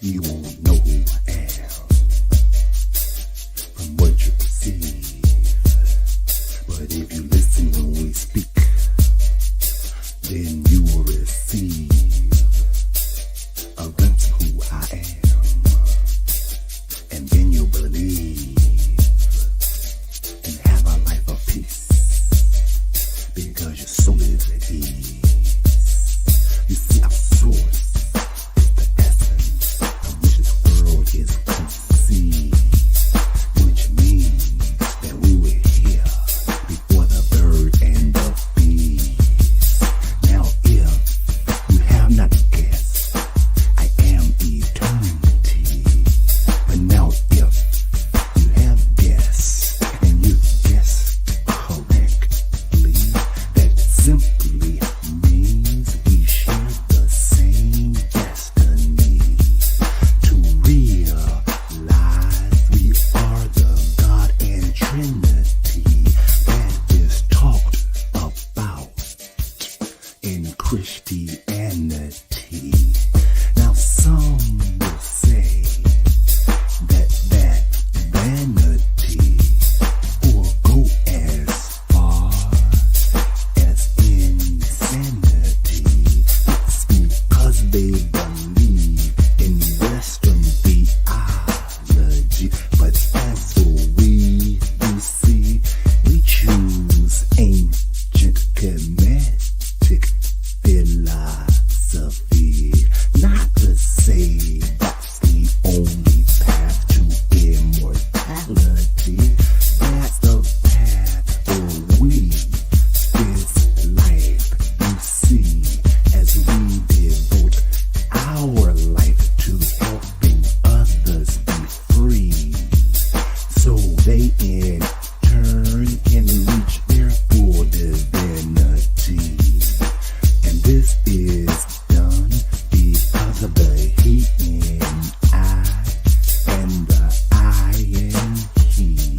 You won't know who I am from what you perceive. But if you listen when we speak, then you will receive a glimpse of who I am. And then you'll believe and have a life of peace, because your soul is at ease. You see, our source is the essence from which this world is conceived, which means that we were here before the bird and the bee. Now, if you have not guessed, I am eternity. But now, if you have guessed, and you guessed correctly, that simply means we share the same destiny. To realize we are the God and Trinity that is talked about in Christianity. Now some will say that vanity, or go as far as insanity. It's because they believe in Western theology. But as for we, you see, we choose ancient Kemetic philosophy. Not to say that's the only path to immortality. That's the path for we. This life, you see, as we devote our life to helping others be free, so they in turn can reach their full divinity. And this is done because of the he and I, and the I and he.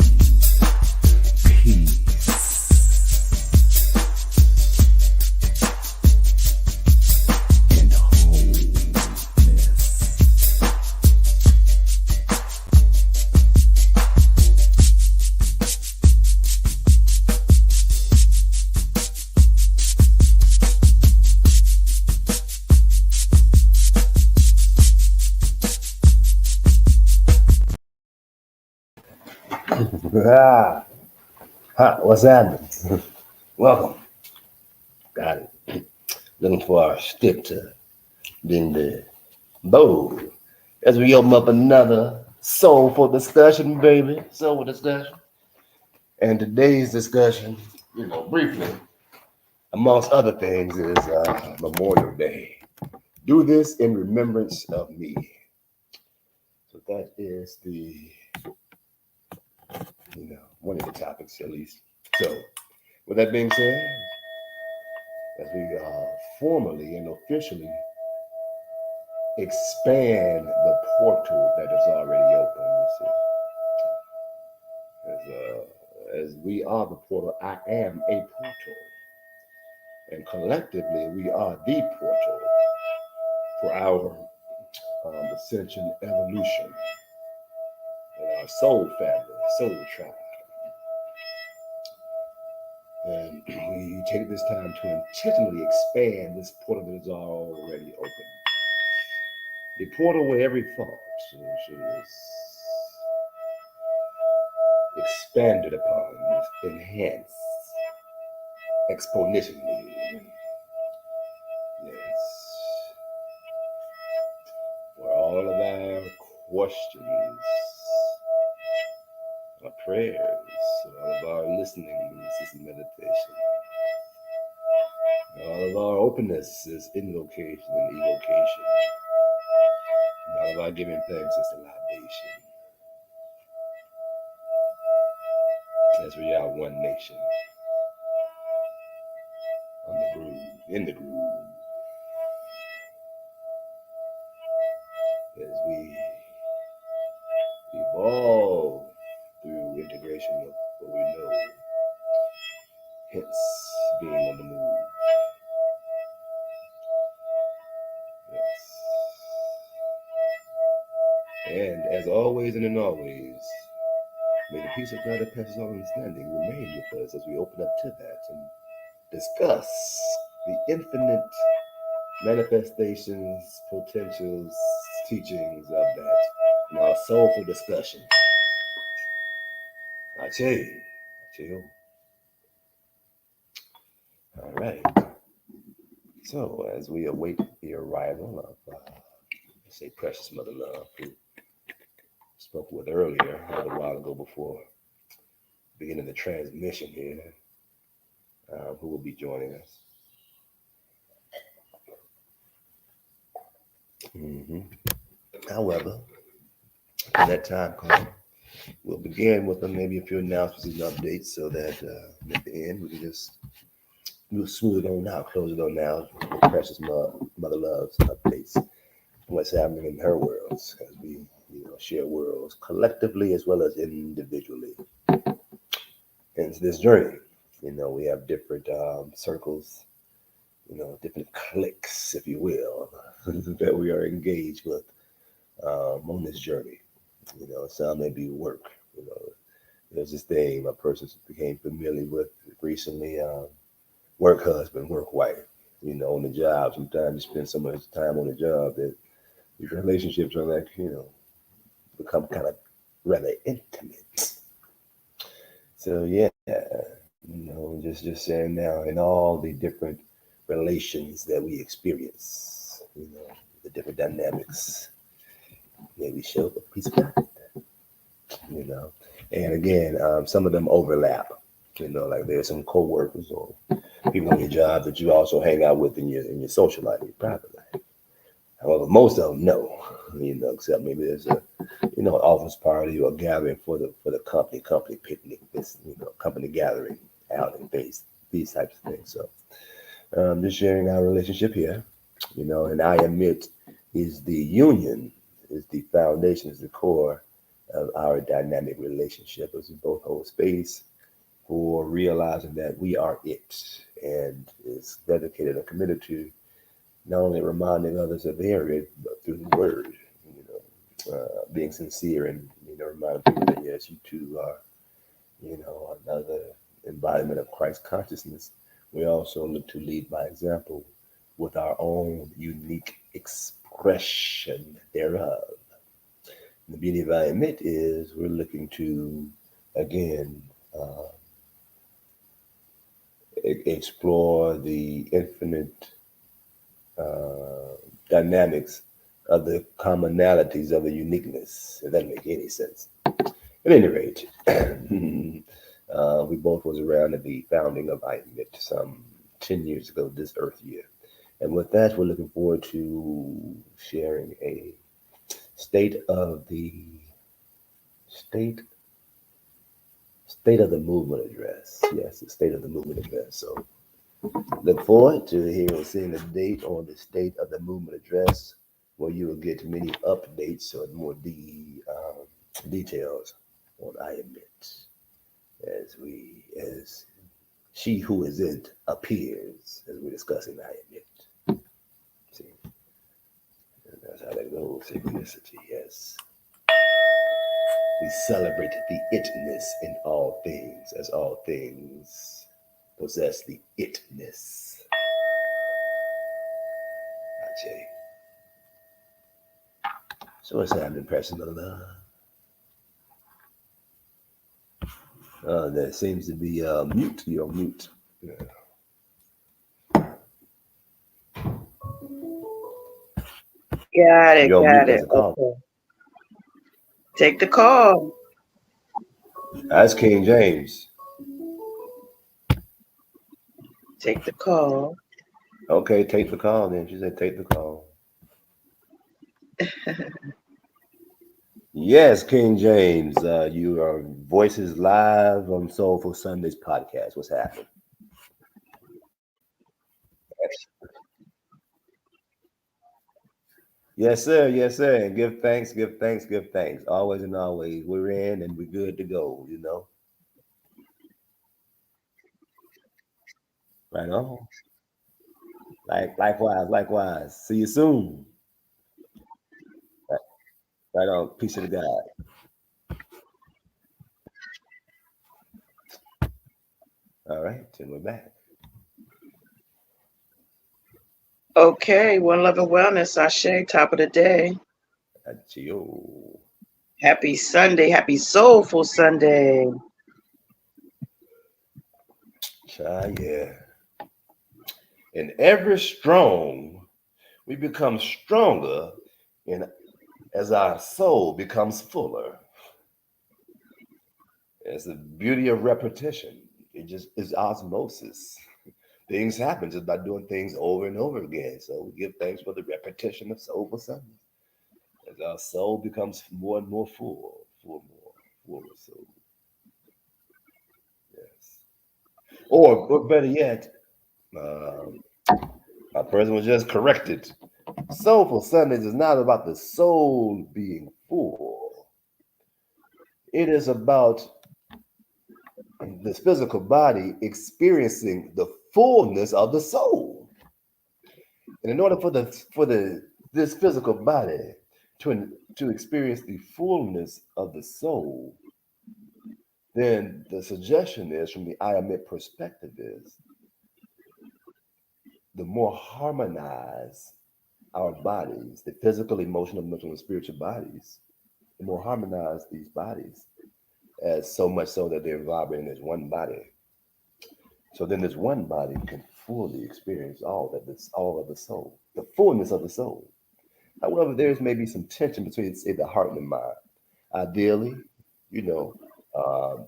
Peace and wholeness. What's happening? Welcome. Got it. Looking for our stick to bend the bow as we open up another soulful discussion, baby. Soulful discussion. And today's discussion, briefly, amongst other things, is Memorial Day. Do this in remembrance of me. So that is the, one of the topics at least. So, with that being said, as we formally and officially expand the portal that is already open, you see. As we are the portal, I am a portal. And collectively, we are the portal for our ascension evolution in our soul family, soul tribe. And we take this time to intentionally expand this portal that is already open. The portal where every thought is expanded upon, enhanced, exponentially. Yes. For all of our questions, our prayers, all of our listening is meditation. All of our openness is invocation and evocation. And all of our giving thanks is the libation. As we are one nation on the groove, in the groove. As we evolve through integration of what we know, hence being on the move. Yes. And as always and in always, may the peace of God that passes all understanding remain with us as we open up to that and discuss the infinite manifestations, potentials, teachings of that in our soulful discussion. I tell you, I tell you. All right. So as we await the arrival of, let's say, precious mother love, who spoke with earlier a little while ago before beginning the transmission here, who will be joining us. hmm However, when that time comes, we'll begin with maybe a few announcements and updates so that at the end we can just we'll smooth it on out, close it on out with precious mother love's updates, what's happening in her worlds as we share worlds collectively as well as individually into this journey. We have different circles, different cliques, if you will, that we are engaged with on this journey. Some may be work. There's this thing a person became familiar with recently: work husband, work wife. On the job. Sometimes you spend so much time on the job that your relationships are like, become kind of rather intimate. So yeah, just saying now, in all the different relations that we experience, the different dynamics, maybe show a piece of God, you know. And again, some of them overlap. Like there's some coworkers or people on your job that you also hang out with in your social life, your private life. However, most of them no, except maybe there's a office party or gathering for the company picnic, this company gathering, outing, these types of things. So just sharing our relationship here, and I admit is the union, is the foundation, is the core of our dynamic relationship as we both hold space for realizing that we are it and is dedicated and committed to not only reminding others that they are it, but through the word, being sincere and reminding people that yes, you too are, another embodiment of Christ consciousness. We also look to lead by example with our own unique expression thereof. And the beauty of I admit is we're looking to again uh, explore the infinite dynamics of the commonalities of the uniqueness, if that make any sense. At any rate, we both was around at the founding of IMIT some 10 years ago this Earth year. And with that, we're looking forward to sharing a state of the state state of the movement address. Yes, the state of the movement address. So look forward to hearing seeing the date on the state of the movement address, where you will get many updates or more details on I admit as she who is it appears as we're discussing I admit. See, and that's how that goes. Synchronicity, yes. We celebrate the itness in all things, as all things possess the itness. I So what's happening, Preston? There seems to be mute. You're on mute. Yeah. Got it, You're on mute. got That's it. a call. Okay. Take the call. That's King James. Take the call. Okay, take the call then. She said take the call. Yes, King James. You are voices live on Soulful Sundays podcast. What's happening? Yes, sir. Yes, sir. And give thanks, give thanks, give thanks. Always and always. We're in and we're good to go. Right on. Likewise, likewise. See you soon. Right, Right on. Peace to the God. All right, and we're back. Okay, One Love and Wellness, Ashe, top of the day. Achio. Happy Sunday, happy Soulful Sunday. Yeah. And ever strong, we become stronger and as our soul becomes fuller. It's the beauty of repetition. It just is osmosis. Things happen just by doing things over and over again. So we give thanks for the repetition of Soulful Sunday. As our soul becomes more and more full of soul. Yes. Or better yet, um, my person was just corrected. Soulful Sundays is not about the soul being full. It is about this physical body experiencing the fullness of the soul. And in order for this physical body to experience the fullness of the soul, then the suggestion is from the Ayamit perspective is the more harmonized our bodies, the physical, emotional, mental, and spiritual bodies, the more harmonized these bodies, as so much so that they're vibrating as one body. So then this one body can fully experience all of the soul, the fullness of the soul. However, there's maybe some tension between, say, the heart and the mind. Ideally, you know, um,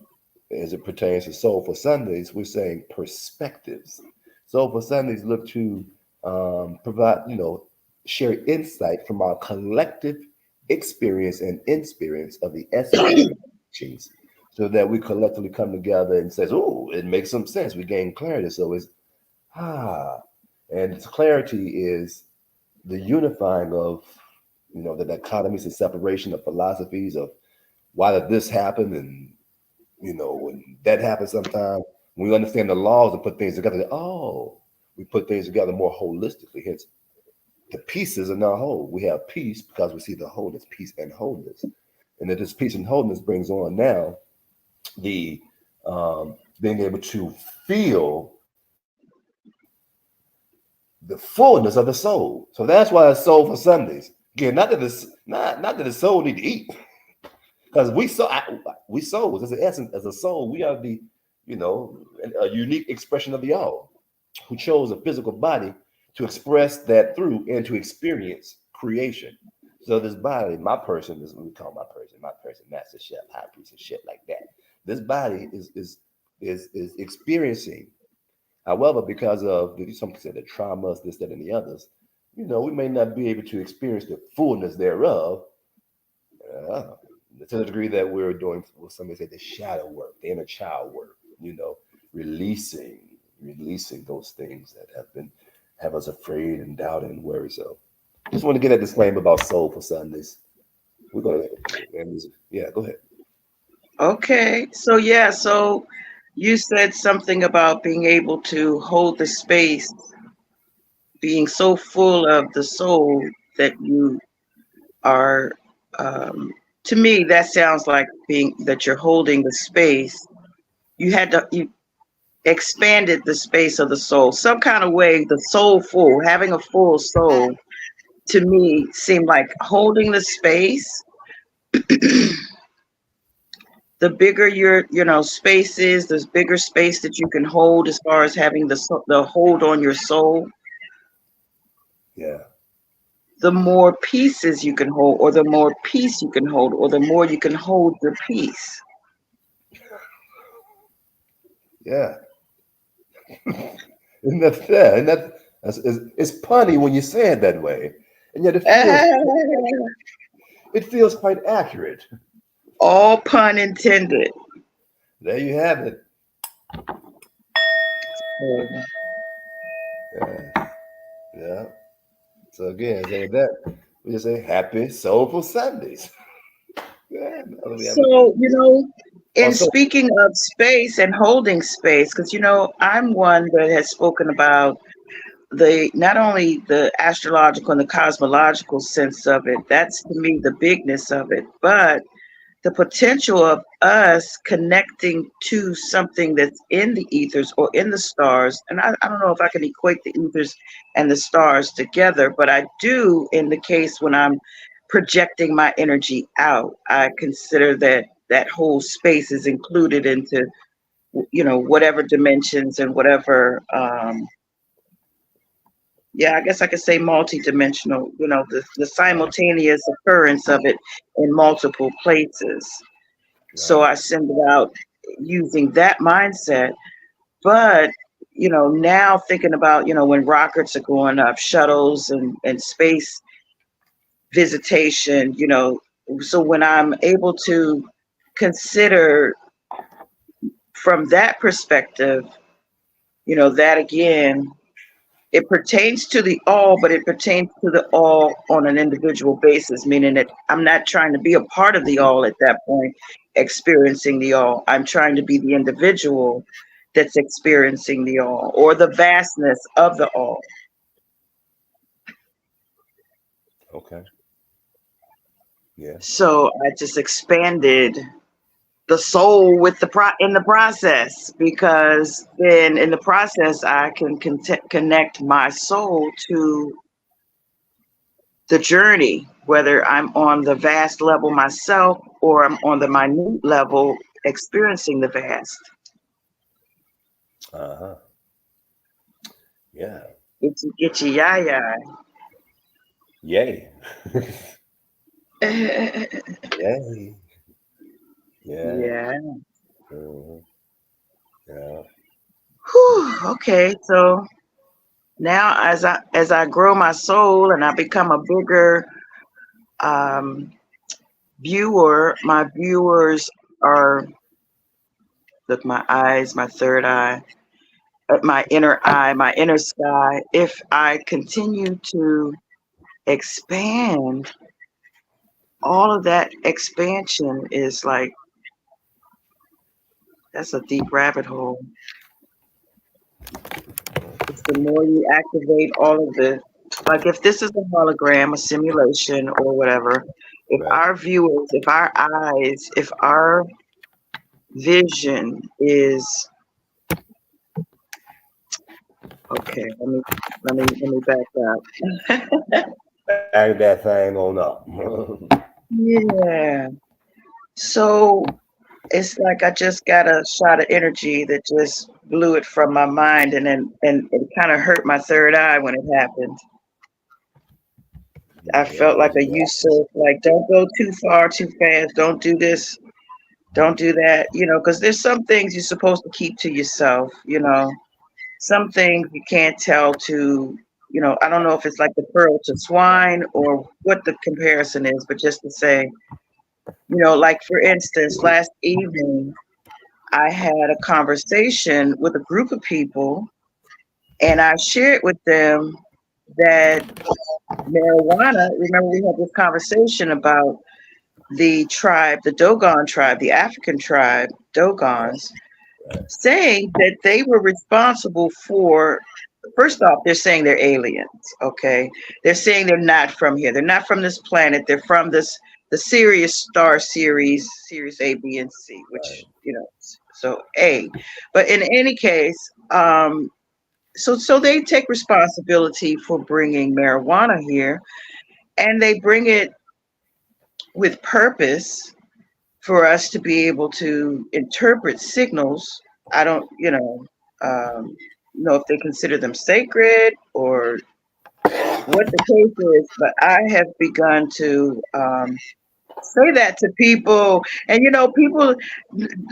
as it pertains to Soulful Sundays, we're saying perspectives. Soulful Sundays look to provide, share insight from our collective experience and experience of the esoteric teachings, so that we collectively come together and says, "Oh, it makes some sense." We gain clarity. So it's ah, and clarity is the unifying of, the dichotomies and separation of philosophies of why did this happen, and when that happens sometimes, when we understand the laws and put things together, we put things together more holistically. Hence, the pieces are now whole. We have peace because we see the wholeness, peace and wholeness. And that this peace and wholeness brings on now the being able to feel the fullness of the soul. So that's why it's Soulful Sundays. Again, not that the soul need to eat, because we souls as an essence, as a soul, we are a unique expression of the all, who chose a physical body to express that through and to experience creation. So this body, my person, is what we call my person, master chef, high priest, and shit like that. This body is experiencing. However, because of some say the traumas, this, that, and the others, we may not be able to experience the fullness thereof, uh, to the degree that we're doing what somebody say the shadow work, the inner child work, releasing those things that have us afraid and doubted and worried. So just want to get a disclaimer about Soulful Sundays. We're gonna go ahead. Okay, so you said something about being able to hold the space, being so full of the soul that you are. To me, that sounds like being that you're holding the space. You expanded the space of the soul, some kind of way. The soul full, having a full soul, to me seemed like holding the space. The bigger your space is, the bigger space that you can hold as far as having the hold on your soul, Yeah. the more pieces you can hold, or the more peace you can hold, or the more you can hold your peace. Yeah. Isn't that fair? And it's punny when you say it that way, and yet it feels quite accurate. All pun intended. There you have it. Yeah. Yeah. So again, so with that, we just say happy Soulful Sundays. Yeah. So, in Also, speaking of space and holding space, because I'm one that has spoken about the not only the astrological and the cosmological sense of it, that's to me the bigness of it, but the potential of us connecting to something that's in the ethers or in the stars. And I don't know if I can equate the ethers and the stars together, but I do in the case when I'm projecting my energy out. I consider that that whole space is included into, whatever dimensions and whatever, yeah, I guess I could say multidimensional, the simultaneous occurrence of it in multiple places. So Right. I send it out using that mindset. But, now thinking about, when rockets are going up, shuttles and space visitation, so when I'm able to consider from that perspective, that again, it pertains to the all, but it pertains to the all on an individual basis, meaning that I'm not trying to be a part of the all at that point, experiencing the all. I'm trying to be the individual that's experiencing the all or the vastness of the all. Okay. Yeah. So I just expanded the soul with in the process, because then in the process I can connect my soul to the journey, whether I'm on the vast level myself or I'm on the minute level experiencing the vast. Uh-huh. Yeah. It's yaya. Yay. Yay. Yeah. Yeah. Mhm. Yeah. Whew, okay, so now as I grow my soul and I become a bigger um, viewer, my viewers are, look, my eyes, my third eye, my inner eye, my inner sky. If I continue to expand, all of that expansion is like, that's a deep rabbit hole. It's the more you activate all of the, like if this is a hologram, a simulation or whatever, if Right. our viewers, if our eyes, if our vision is, okay, let me back up. Bag that thing on up. Yeah. So it's like I just got a shot of energy that just blew it from my mind, and it kind of hurt my third eye when it happened. I Yeah, felt like because a you Yusuf, like don't go too far too fast, don't do this, don't do that, because there's some things you're supposed to keep to yourself, some things you can't tell to, I don't know if it's like the pearl to swine or what the comparison is, but just to say, like for instance, last evening I had a conversation with a group of people, and I shared with them that marijuana, remember we had this conversation about the tribe, the Dogon tribe, the African tribe, right, Dogons, right, saying that they were responsible for, first off, they're saying they're aliens, okay? They're saying they're not from here. They're not from this planet. They're from the Sirius star series A, B, and C, right. which, so A. But in any case, so they take responsibility for bringing marijuana here, and they bring it with purpose for us to be able to interpret signals. I don't, know if they consider them sacred or what the case is, but I have begun to say that to people. And, people,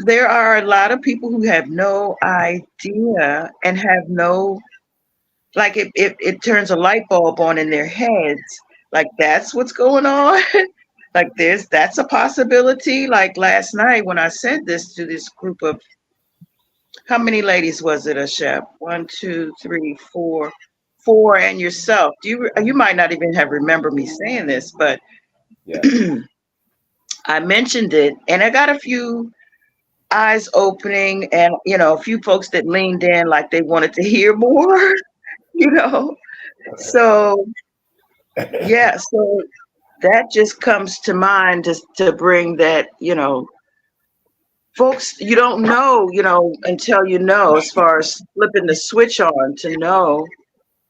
there are a lot of people who have no idea and have no, like it turns a light bulb on in their heads. Like that's what's going on. Like that's a possibility. Like last night when I said this to this group of, how many ladies was it, a chef? One, two, three, four, and yourself. You might not even have remember me saying this, but Yeah. I mentioned it, and I got a few eyes opening, and a few folks that leaned in like they wanted to hear more. you know. So yeah, so that just comes to mind just to bring that, folks, you don't know, until you know, as far as flipping the switch on to know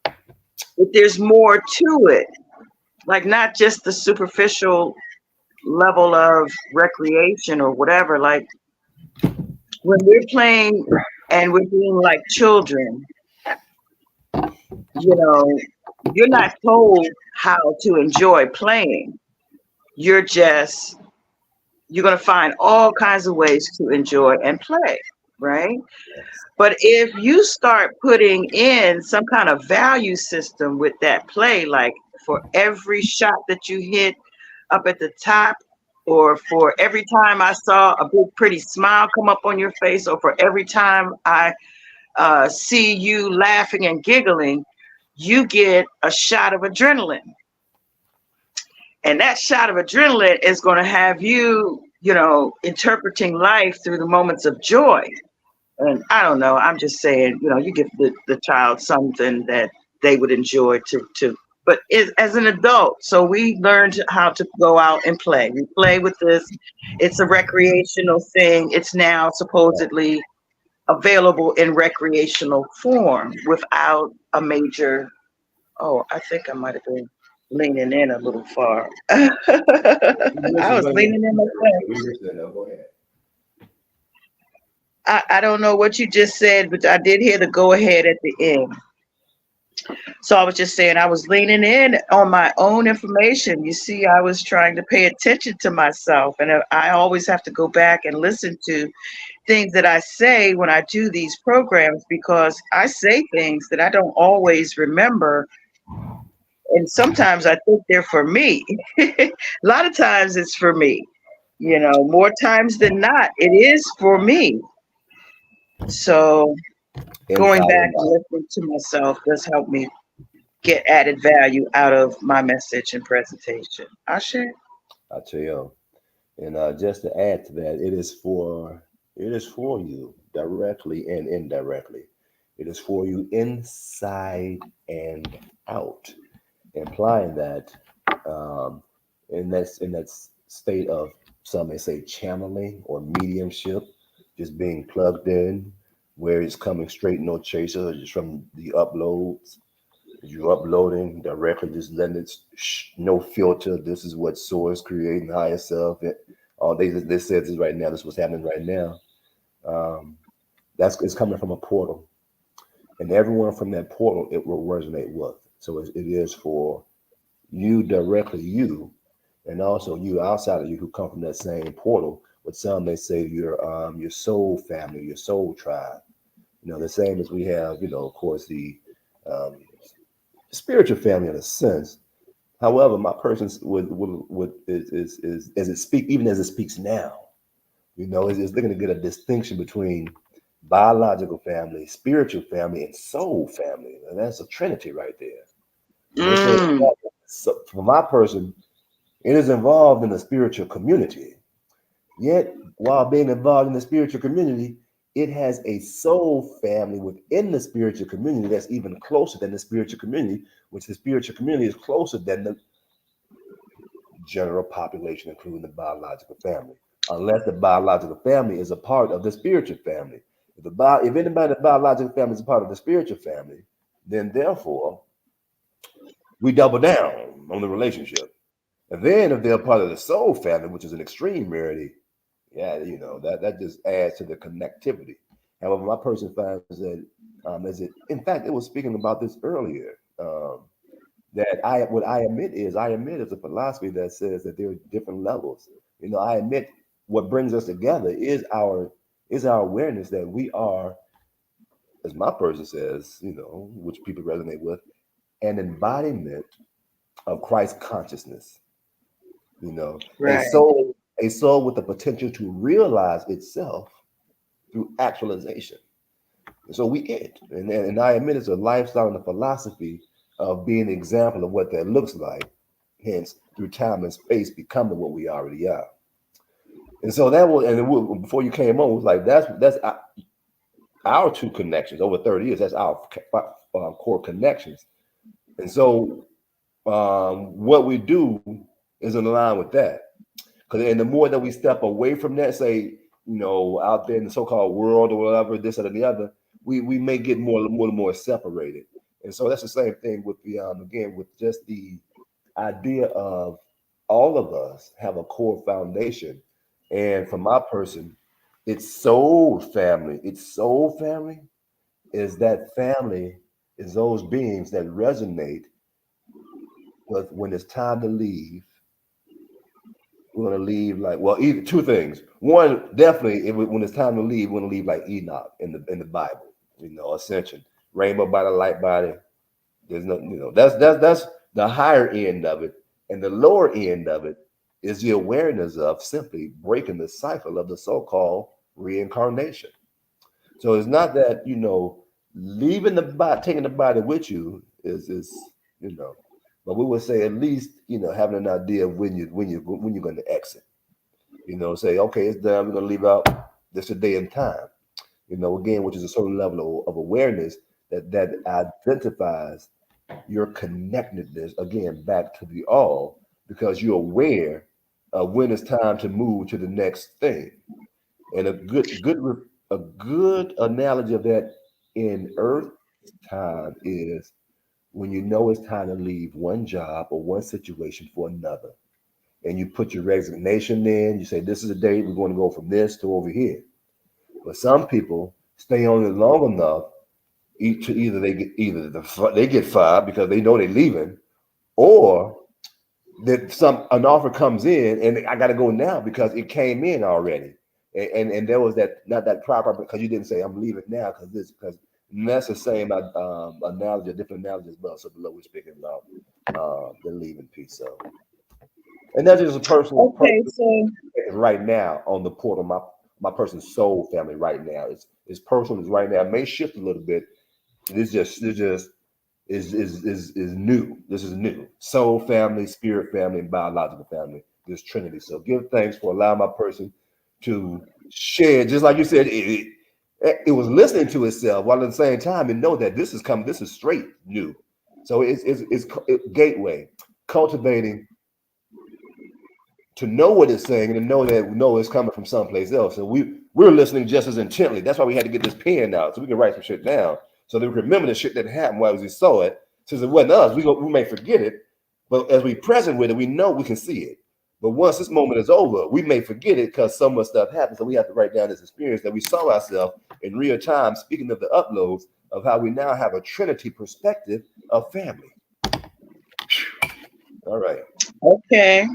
that there's more to it. Like not just the superficial level of recreation or whatever. Like when we're playing and we're being like children, you know, you're not told how to enjoy playing. You're just, you're going to find all kinds of ways to enjoy and play, right? Yes. But if you start putting in some kind of value system with that play, like for every shot that you hit up at the top, or for every time I saw a big pretty smile come up on your face, or for every time I see you laughing and giggling, you get a shot of adrenaline. And that shot of adrenaline is going to have you, interpreting life through the moments of joy. And I don't know, I'm just saying, you give the child something that they would enjoy to but as an adult. So we learned how to go out and play. We play with this. It's a recreational thing. It's now supposedly available in recreational form without a major. Oh, I think I might have been leaning in a little far. I was leaning in myself. Go ahead. I don't know what you just said, but I did hear the go ahead at the end. So I was just saying I was leaning in on my own information. You see, I was trying to pay attention to myself. And I always have to go back and listen to things that I say when I do these programs, because I say things that I don't always remember. And sometimes I think they're for me. A lot of times it's for me. More times than not, it is for me. So going back and listening to myself does help me get added value out of my message and presentation. Ashe? I tell you, and just to add to that, it is for you directly and indirectly. It is for you inside and out, implying that in that state of, some may say, channeling or mediumship, just being plugged in, where it's coming straight, no chaser, just from the uploads. You're uploading directly, just letting it, no filter. This is what source creating higher self. All they said this right now. This is what's happening right now. Um, that's it's coming from a portal, and everyone from that portal it will resonate with. So it is for you directly, you, and also you outside of you who come from that same portal. What some may say your soul family, your soul tribe. The same as we have. Of course, the um, spiritual family in a sense. However, my person would is as it speak even as it speaks now. Is looking to get a distinction between biological family, spiritual family, and soul family, and that's a trinity right there. Mm, So for my person, it is involved in the spiritual community. Yet, while being involved in the spiritual community, it has a soul family within the spiritual community that's even closer than the spiritual community, which the spiritual community is closer than the general population, including the biological family, unless the biological family is a part of the spiritual family. If anybody in the biological family is a part of the spiritual family, then therefore we double down on the relationship. And then if they're part of the soul family, which is an extreme rarity, yeah, that just adds to the connectivity. However, my person finds that in fact, it was speaking about this earlier. That I admit is a philosophy that says that there are different levels. I admit what brings us together is our awareness that we are, as my person says, which people resonate with, an embodiment of Christ consciousness. A right. soul with the potential to realize itself through actualization. And so we it. And I admit it's a lifestyle and a philosophy of being an example of what that looks like, hence through time and space becoming what we already are. And so that was, before you came on, it was like that's our two connections over 30 years. That's our core connections. And so what we do is in line with that. Because and the more that we step away from that, say, out there in the so-called world or whatever, this or the other, we may get more separated. And so that's the same thing with the again with just the idea of all of us have a core foundation. And for my person, it's soul family. It's soul family is that family is those beings that resonate with when it's time to leave. We're gonna leave like either two things. One, definitely, when it's time to leave, we're gonna leave like Enoch in the Bible. Ascension, rainbow body, light body. There's no, that's the higher end of it, and the lower end of it is the awareness of simply breaking the cycle of the so-called reincarnation. So it's not that leaving the body, taking the body with you is but we would say at least having an idea of when you're going to exit. Say okay, it's done. We're going to leave out this a day and time. Again, which is a certain level of awareness that identifies your connectedness again back to the all, because you're aware of when it's time to move to the next thing. And a good analogy of that in Earth time is when you know it's time to leave one job or one situation for another, and you put your resignation in. You say, "This is the date we're going to go from this to over here." But some people stay on it long enough. Either they get fired because they know they're leaving, or that an offer comes in and I got to go now because it came in already, and there was that not that proper because you didn't say I'm leaving now because that's the same analogy, a different analogy as well. So below we're speaking about the leaving piece. So, and that's just a personal Okay, so right now on the portal. My person's soul family right now. It's personal. It's right now. It may shift a little bit. It's just is new. This is new. Soul family, spirit family, and biological family. This Trinity. So give thanks for allowing my person to share. Just like you said, it was listening to itself while at the same time and know that this is coming. This is straight new. So it's gateway cultivating to know what it's saying and to know that it's coming from someplace else. So we're listening just as intently. That's why we had to get this pen out so we can write some shit down so that we remember the shit that happened while we saw it. Since it wasn't us, we may forget it, but as we present with it, we know we can see it. But once this moment is over, we may forget it because so much stuff happens. So we have to write down this experience that we saw ourselves in real time. Speaking of the uploads of how we now have a Trinity perspective of family. All right. Okay.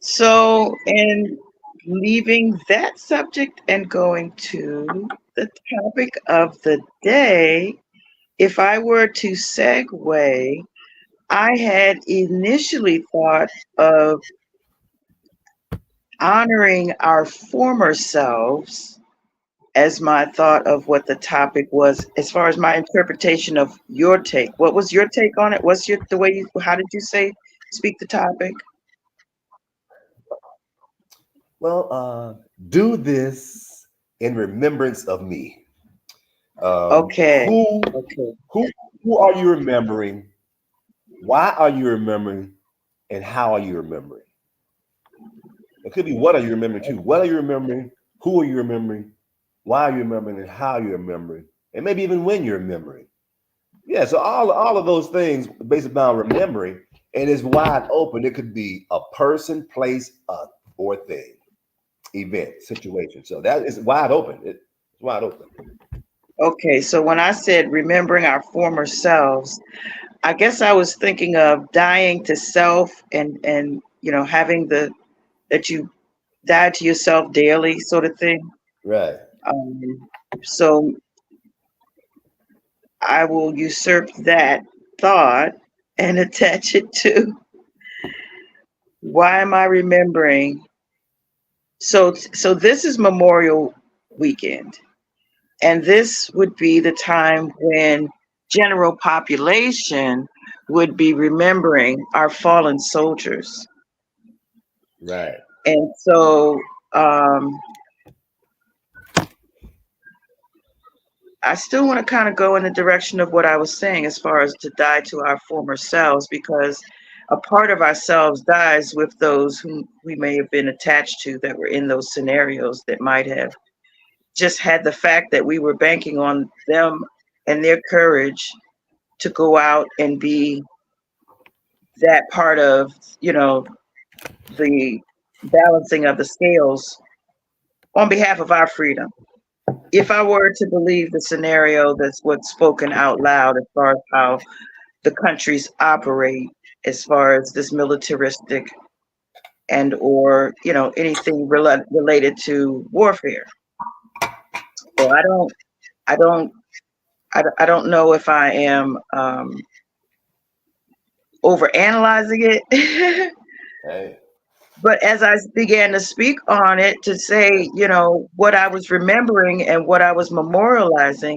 So, in leaving that subject and going to the topic of the day, if I were to segue, I had initially thought of honoring our former selves as my thought of what the topic was, as far as my interpretation of your take. What was your take on it? What's the way how did you speak the topic? Well, do this in remembrance of me. Okay. Who Okay. who are you remembering? Why are you remembering? And how are you remembering? It could be what are you remembering too. What are you remembering? Who are you remembering? Why are you remembering? And how you're remembering? And maybe even when you're remembering. Yeah, so all of those things based upon remembering, and it's wide open. It could be a person, place, or thing, event, situation. So that is wide open. It's wide open. Okay. So when I said remembering our former selves, I guess I was thinking of dying to self and having that you die to yourself daily sort of thing. Right. Um, so I will usurp that thought and attach it to why am I remembering? So this is Memorial Weekend, and this would be the time when general population would be remembering our fallen soldiers. Right. And so I still want to kind of go in the direction of what I was saying as far as to die to our former selves, because a part of ourselves dies with those whom we may have been attached to that were in those scenarios that might have just had the fact that we were banking on them and their courage to go out and be that part of, you know, the balancing of the scales on behalf of our freedom. If I were to believe the scenario that's what's spoken out loud as far as how the countries operate, as far as this militaristic and or anything related to warfare. So I don't I don't know if I am over analyzing it. Hey, But as I began to speak on it, to say, what I was remembering and what I was memorializing,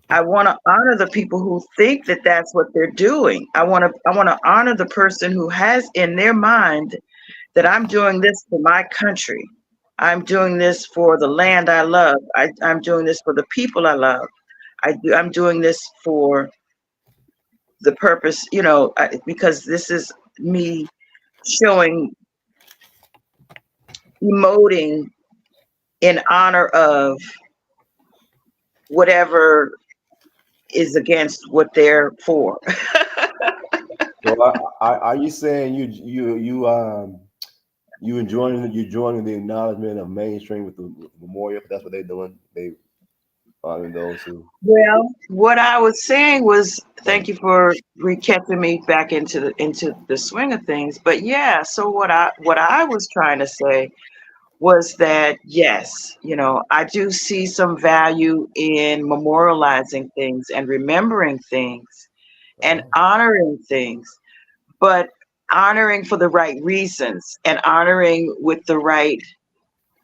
I want to honor the people who think that that's what they're doing. I want to honor the person who has in their mind that I'm doing this for my country. I'm doing this for the land I love. I'm doing this for the people I love. I'm doing this for the purpose, because this is me showing, emoting in honor of whatever is against what they're for. so are you saying you enjoying the acknowledgement of mainstream with the memorial? That's what they're doing. They honoring those who. Well, what I was saying was, thank you for catching me back into the swing of things. But yeah, so what I was trying to say was that yes, I do see some value in memorializing things and remembering things and Uh, honoring things, but honoring for the right reasons and honoring with the right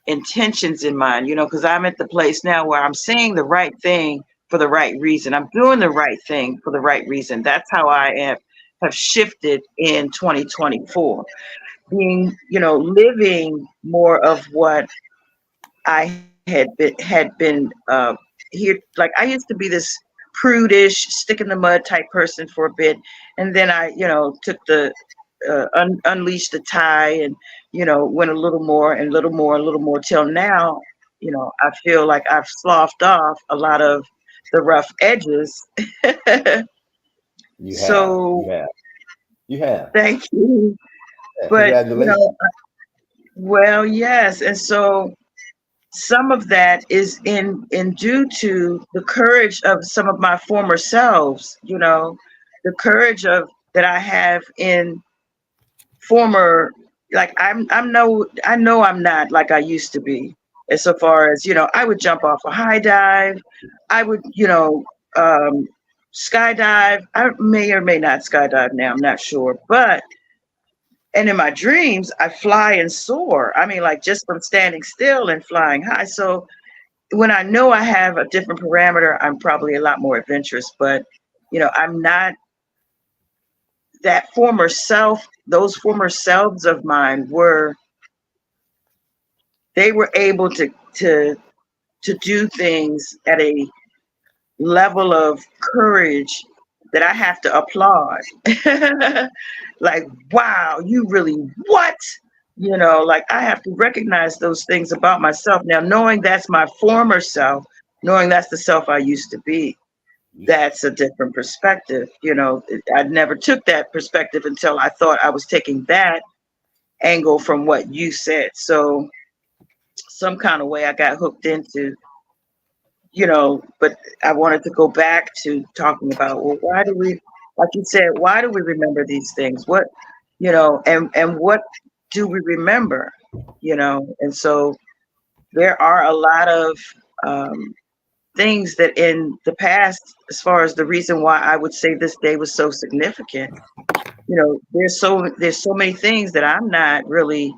intentions in mind, because I'm at the place now where I'm saying the right thing for the right reason. I'm doing the right thing for the right reason. That's how I have shifted in 2024, being, living more of what I had been here. Like I used to be this prudish, stick in the mud type person for a bit, and then I, took the unleashed the tie and went a little more and little more and little more till now. I feel like I've sloughed off a lot of the rough edges. you have, So you have. thank you. Yeah, But congratulations. well, yes, and so some of that is in due to the courage of some of my former selves, the courage of that I have in former, like I know I'm not like I used to be, as so far as I would jump off a high dive. I would um skydive. I may or may not skydive now, I'm not sure, but and in my dreams I fly and soar. I mean, like, just from standing still and flying high. So when I know I have a different parameter, I'm probably a lot more adventurous, but I'm not that former self. Those former selves of mine were, they were able to do things at a level of courage that I have to applaud. Like, wow, you really what? Like, I have to recognize those things about myself now, knowing that's my former self, knowing that's the self I used to be. That's a different perspective. I never took that perspective until I thought I was taking that angle from what you said. So some kind of way I got hooked into, but I wanted to go back to talking about, well, why do we, like you said, why do we remember these things? What, and what do we remember? And so there are a lot of things that in the past, as far as the reason why I would say this day was so significant, there's so many things that I'm not really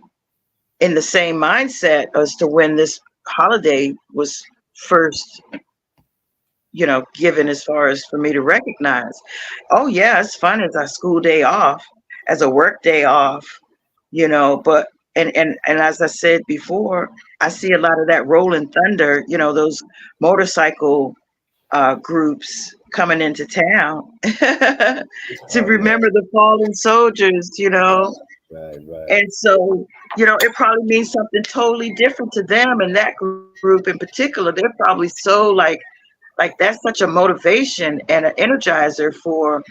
in the same mindset as to when this holiday was first, given, as far as for me to recognize. Oh yeah, it's fun as a school day off, as a work day off, but and as I said before, I see a lot of that rolling thunder, those motorcycle groups coming into town to Oh yeah. remember the fallen soldiers. Right, right, And so, it probably means something totally different to them, and that group in particular, they're probably so like that's such a motivation and an energizer for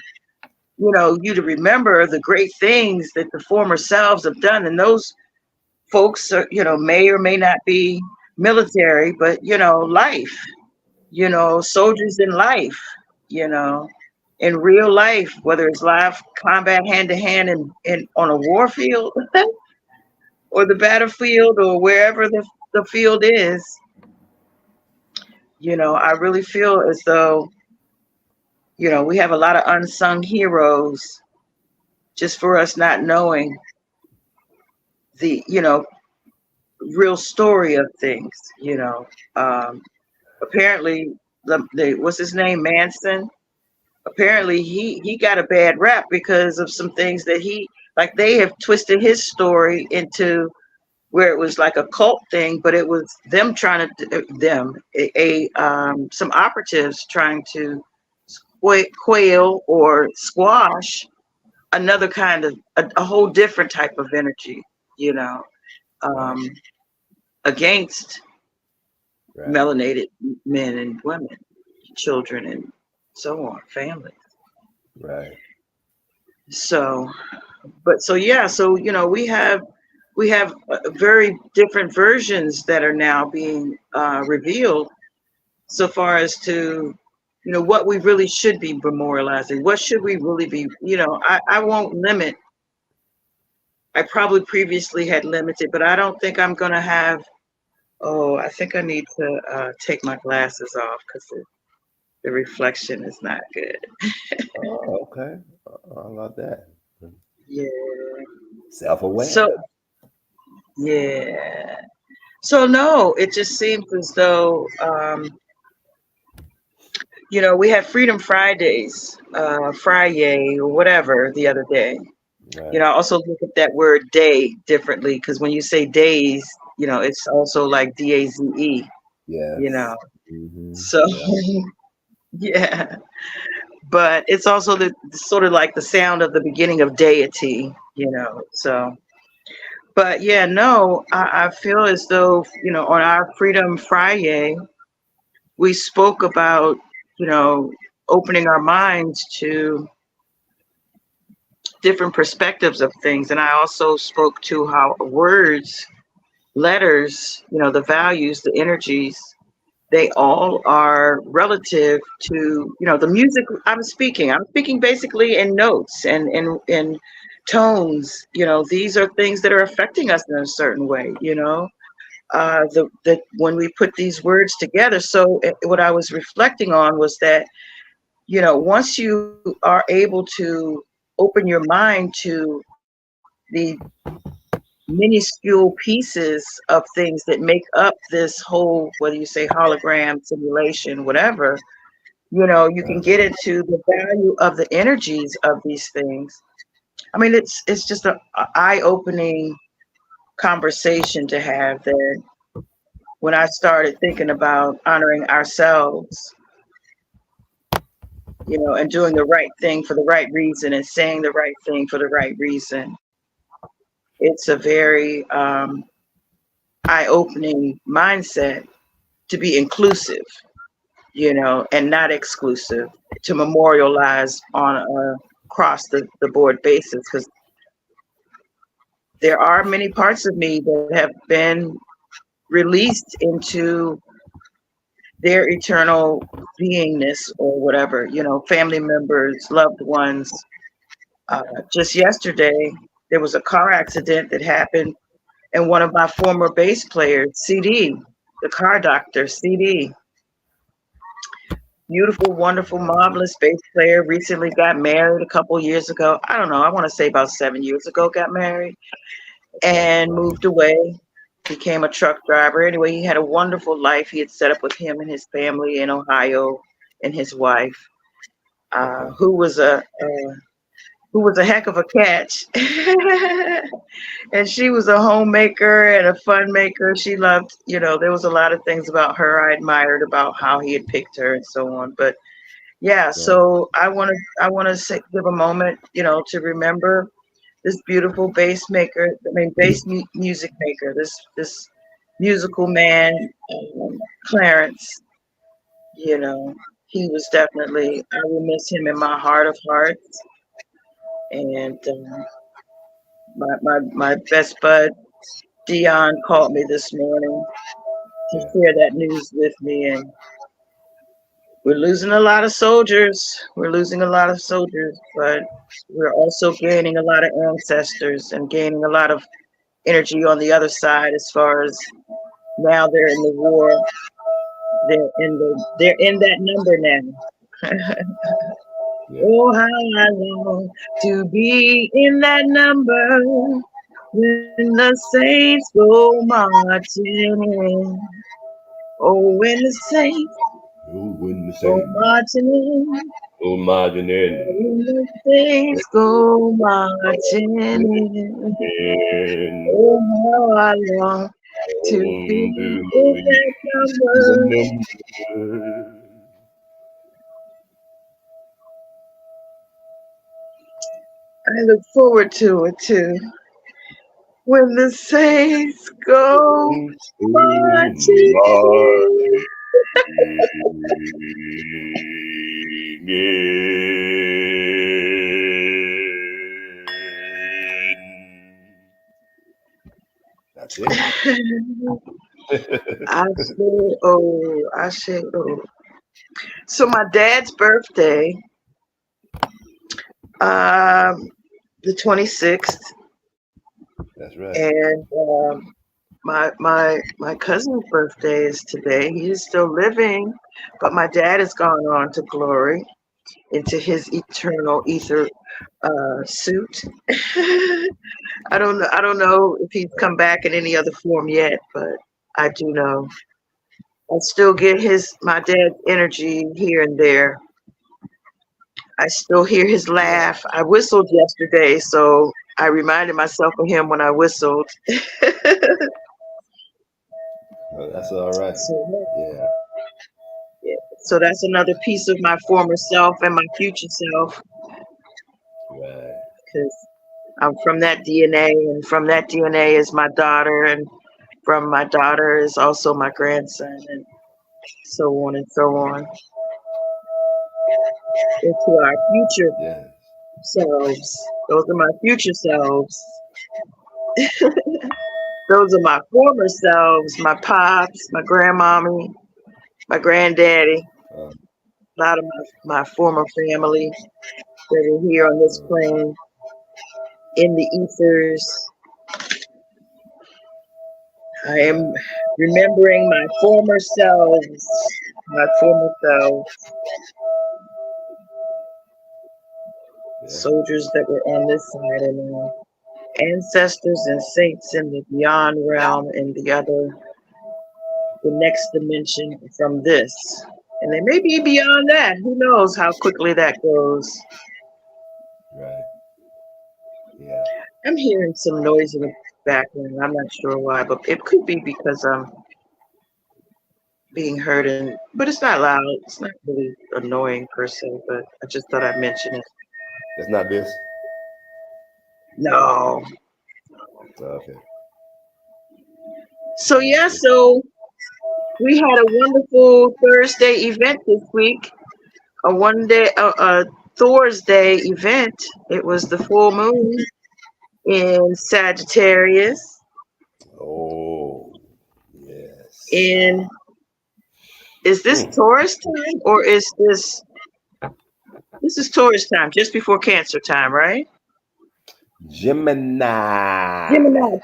you to remember the great things that the former selves have done. And those folks are, may or may not be military, but life, soldiers in life, you know, in real life, whether it's live combat hand to hand and on a war field or the battlefield or wherever the field is. I really feel as though, we have a lot of unsung heroes just for us not knowing the, real story of things, apparently the what's his name, Manson. Apparently he got a bad rap because of some things that like they have twisted his story into where it was like a cult thing, but it was them trying to some operatives trying to quail or squash another kind of a whole different type of energy, you know, right, um, against right, melanated men and women, children, and so on, families. right. So, yeah, so we have very different versions that are now being revealed, so far as to what we really should be memorializing. What should we really be? I won't limit. I probably previously had limited, but I don't think I'm gonna have. Oh, I think I need to take my glasses off because the reflection is not good. Oh, okay. How about that? Yeah. So Self-aware. yeah. So no, it just seems as though we had Freedom Fridays, Friday or whatever the other day. I Right. also look at that word day differently because when you say days, it's also like DAZE, you know. Yes. Mm-hmm. So Yeah. yeah. But it's also the sort of like the sound of the beginning of deity. So but yeah, no, I feel as though, on our Freedom Friday, we spoke about, opening our minds to different perspectives of things. And I also spoke to how words, letters, the values, the energies, they all are relative to, the music I'm speaking. I'm speaking basically in notes and in tones. These are things that are affecting us in a certain way. The when we put these words together. So what I was reflecting on was that, once you are able to open your mind to the minuscule pieces of things that make up this whole, whether you say hologram, simulation, whatever, you can get into the value of the energies of these things. I mean, it's just a eye-opening conversation to have, that when I started thinking about honoring ourselves, and doing the right thing for the right reason and saying the right thing for the right reason. It's a very eye-opening mindset to be inclusive, and not exclusive, to memorialize on a across the board basis, because there are many parts of me that have been released into their eternal beingness or whatever, family members, loved ones. Just yesterday, there was a car accident that happened, and one of my former bass players, CD, the car doctor, CD, beautiful, wonderful, marvelous bass player, recently got married a couple years ago. I don't know, I want to say about 7 years ago, got married Okay. and moved away, became a truck driver. Anyway, he had a wonderful life. He had set up with him and his family in Ohio, and his wife, Okay. who was a who was a heck of a catch. And she was a homemaker and a fun maker. She loved, there was a lot of things about her I admired about how he had picked her and so on. But yeah, Right. so I want to give a moment, to remember this beautiful music maker, this musical man, Clarence. You know, he was definitely, I will miss him in my heart of hearts. And my best bud Dion called me this morning to Yeah. share that news with me, and we're losing a lot of soldiers. We're losing a lot of soldiers, but we're also gaining a lot of ancestors and gaining a lot of energy on the other side. As far as now, they're in the war. They're in that number now. Yeah. Oh, how I long to be in that number when the saints go marching in. Oh, when the saints Who wouldn't go say? marching in. Imagine When the saints go marching in. in Oh, how I long to be on in that the number. number. I look forward to it too. When the saints go marching in. That's it. I say, oh. So my dad's birthday, um, the 26th, That's right. and my cousin's birthday is today. He is still living, but my dad has gone on to glory into his eternal ether suit. I don't know if he's come back in any other form yet, but I do know I still get my dad's energy here and there. I still hear his Yeah. laugh. I whistled yesterday, so I reminded myself of him when I whistled. Well, that's all right. So, Yeah. yeah. So that's another piece of my former self and my future self, Right. because I'm from that DNA, and from that DNA is my daughter, and from my daughter is also my grandson, and so on and so on into our future Yes. selves. Those are my future selves. Those are my former selves, my pops, my grandmommy, my granddaddy, Uh, a lot of my former family that are here on this uh, plane in the ethers. I yeah. am remembering my former selves, my former selves, Yeah. soldiers that were on this side and ancestors and saints in the beyond realm and the next dimension from this. And they may be beyond that. Who knows how quickly that goes? Right. Yeah. I'm hearing some noise in the background. I'm not sure why, but it could be because I'm being heard but it's not loud. It's not really annoying per se, but I just thought I'd mention it. That's not this. No. Okay. So That's yeah, it. so we had a wonderful Thursday event this week. A Thursday event. It was the full moon in Sagittarius. Oh, yes. And is this Hmm. Taurus time or is this is Taurus time, just before Cancer time, right? Gemini. Gemini.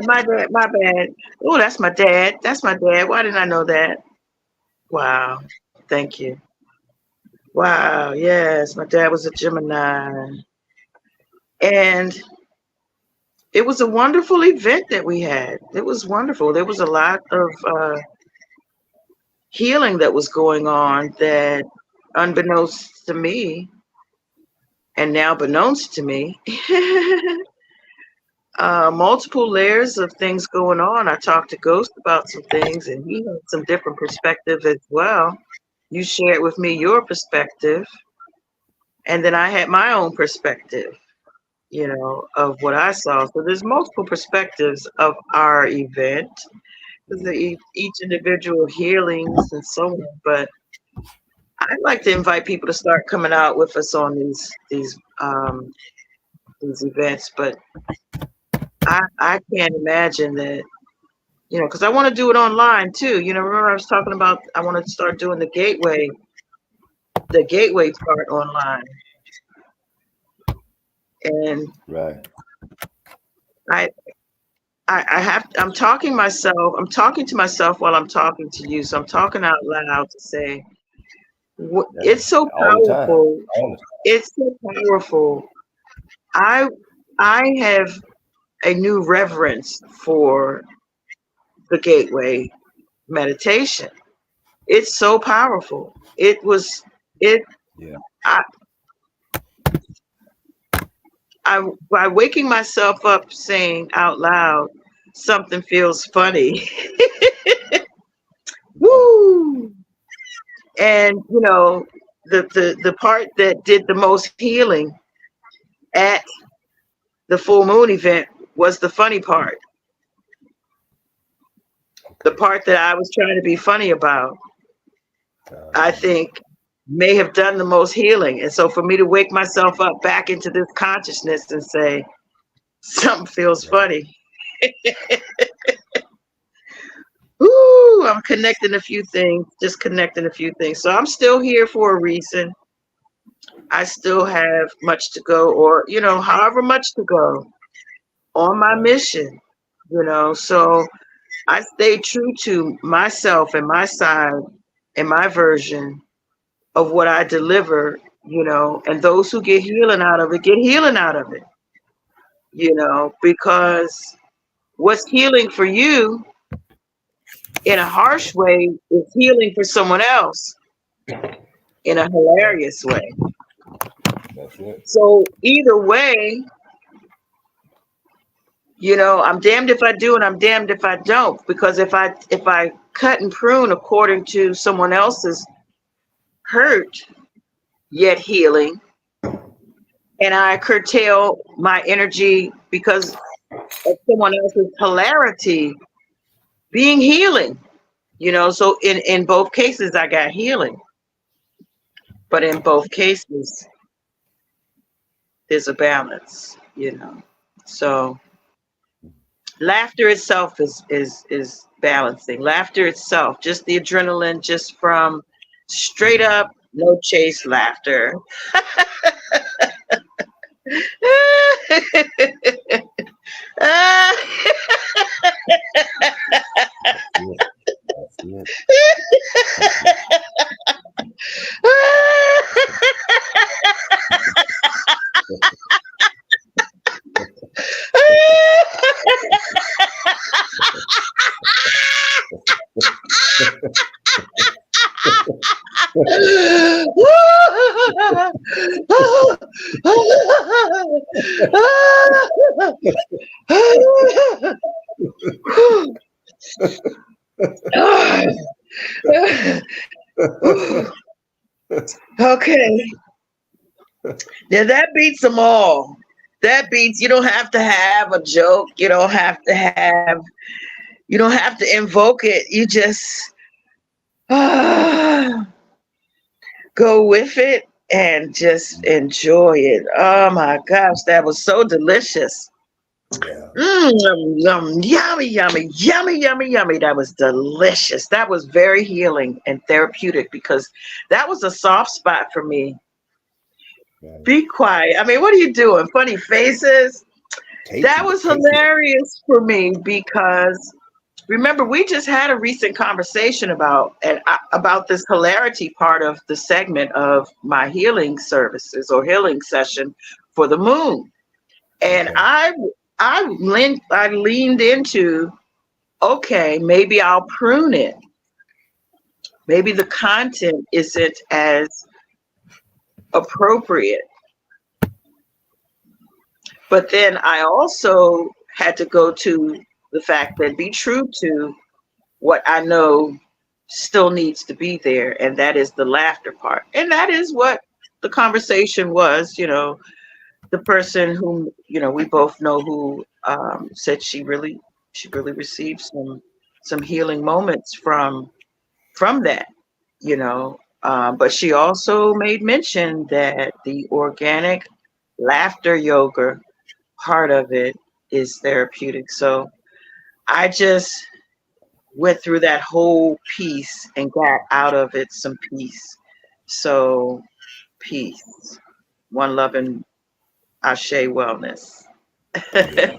My bad, my bad. Oh, that's my dad. That's my dad. Why didn't I know that? Wow. Thank you. Wow. Yes, my dad was a Gemini. And it was a wonderful event that we had. It was wonderful. There was a lot of healing that was going on that, unbeknownst to me and now beknownst to me, multiple layers of things going on. I talked to Ghost about some things, and he had some different perspective as well. You shared with me your perspective, and then I had my own perspective, of what I saw. So there's multiple perspectives of our event. Because each individual healings and so on. But I'd like to invite people to start coming out with us on these events. But I can't imagine that, because I want to do it online too. Remember I was talking about I want to start doing the gateway part online. And Right. I'm talking to myself while I'm talking to you. So I'm talking out loud to say, it's so All the time. powerful. All the time. It's so powerful. I have a new reverence for the gateway meditation. It's so powerful. It Yeah. By waking myself up saying out loud, something feels funny. Woo! And the part that did the most healing at the full moon event was the funny part. The part that I was trying to be funny about, I think may have done the most healing. And so for me to wake myself up back into this consciousness and say, something feels funny. Ooh, I'm connecting a few things, just connecting a few things. So I'm still here for a reason. I still have much to go, or, however much to go on my mission, so I stay true to myself and my side and my version of what I deliver, and those who get healing out of it, because what's healing for you in a harsh way is healing for someone else in a hilarious way. That's it. So either way, I'm damned if I do and I'm damned if I don't, because if I cut and prune according to someone else's hurt yet healing, and I curtail my energy because of someone else's hilarity being healing, so in both cases I got healing, but in both cases there's a balance, so laughter itself is balancing. Laughter itself, just the adrenaline, just from straight up no chase laughter. Okay. Now that beats them all. That beats, you don't have to have a joke. You don't have to invoke it. You just go with it and just enjoy it. Oh my gosh, that was so delicious. Yeah. Yummy, yummy, yummy, yummy, yummy. That was delicious. That was very healing and therapeutic, because that was a soft spot for me. Right. Be quiet. I mean, what are you doing? Funny faces? That was hilarious for me, because remember, we just had a recent conversation about this hilarity part of the segment of my healing services or healing session for the moon. And okay. I leaned into, okay, maybe I'll prune it. Maybe the content isn't as appropriate But then I also had to go to the fact that be true to what I know still needs to be there, and that is the laughter part. And that is what the conversation was, the person whom, we both know who said she really received some healing moments from that, but she also made mention that the organic laughter yoga part of it is therapeutic. So I just went through that whole piece and got out of it some peace. So peace, one love and Ashe wellness. Yeah.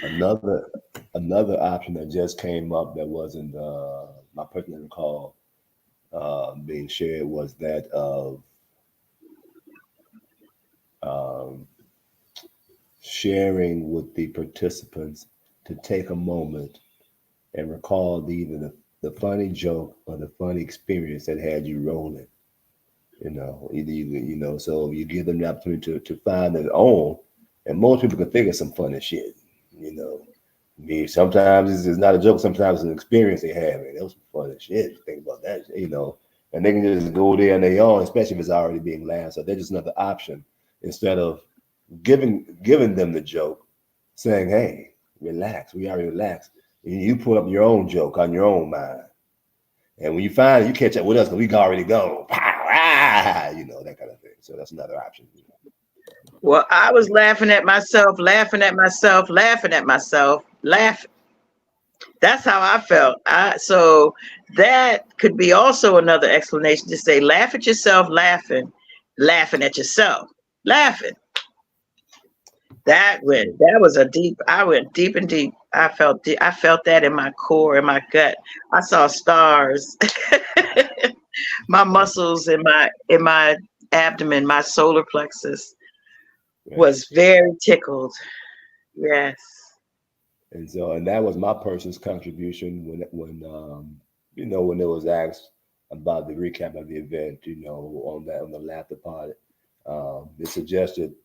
Another another option that just came up that wasn't my personal call being shared was that of um, sharing with the participants to take a moment and recall either the funny joke or the funny experience that had you rolling. So you give them the opportunity to find their own, and most people can think of some funny shit. You know, sometimes it's not a joke, sometimes it's an experience they have, and that was some funny shit. Think about that. And they can just go there on their own, especially if it's already being laughed. So they're just another option instead of giving them the joke, saying, "Hey, relax. We already relaxed. You put up your own joke on your own mind." And when you find it, you catch up with us because we already gone. Pow, that kind of thing. So that's another option. Well, I was laughing at myself, laughing at myself, laughing at myself, laughing. That's how I felt. So that could be also another explanation to say, laugh at yourself, laughing at yourself, laughing. That was a deep. I went deep and deep. I felt that in my core, in my gut. I saw stars. My muscles in my abdomen, my solar plexus Right. was very tickled. Yes. And that was my person's contribution when it was asked about the recap of the event, on the laughter part. It suggested,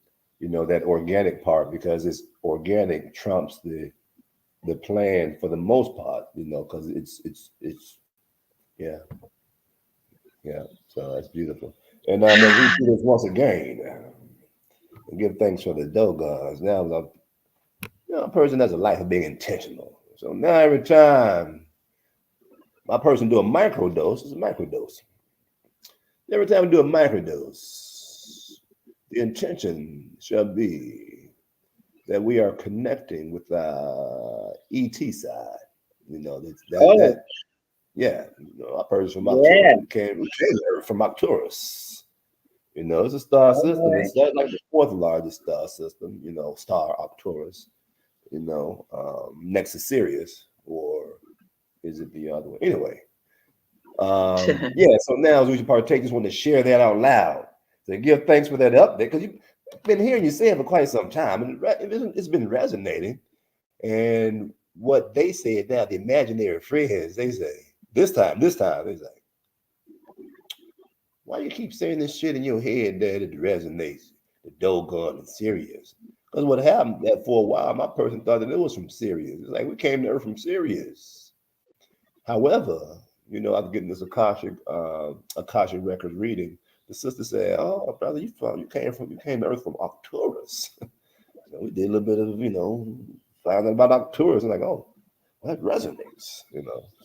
that organic part because it's organic trumps the plan for the most part, because it's yeah, yeah. So that's beautiful. And as we do this once again, and give thanks for the Dogons. Now, a person has a life of being intentional. So now every time my person do a microdose, it's a microdose. Every time we do a microdose, the intention shall be that we are connecting with the ET side. Oh, Yeah, our person from Arcturus. yeah. We came there from Arcturus. It's a star All system. right. It's like the fourth largest star system, star Arcturus, next to Sirius, or is it the other one? Anyway, yeah, so now we should partake, just want to share that out loud. To give thanks for that update, because you've been hearing you say it for quite some time, and it's been resonating. And what they said now, the imaginary friends, they say, this time, they say, why you keep saying this shit in your head that it resonates, the doggone and serious? Because what happened that for a while, my person thought that it was from Sirius. It's like we came there from Sirius. However, after getting this Akashic records reading, the sister said, "Oh, brother, you came to Earth from Arcturus." So we did a little bit of finding about Arcturus, and like, oh, well, that resonates.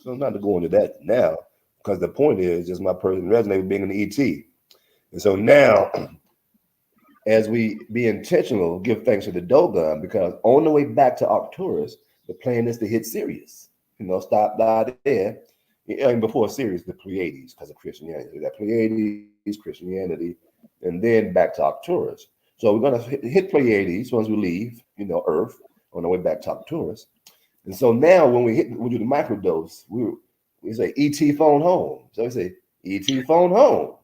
So not to go into that now, because the point is just my person resonates with being an ET, and so now as we be intentional, give thanks to the Dogon, because on the way back to Arcturus, the plan is to hit Sirius. Stop by there. And before Sirius, the Pleiades, because of Christianity. That Pleiades, Christianity, and then back to Arcturus. So we're going to hit Pleiades once we leave, Earth, on the way back to Arcturus. And so now when we do the microdose, we say ET phone home. So we say ET phone home.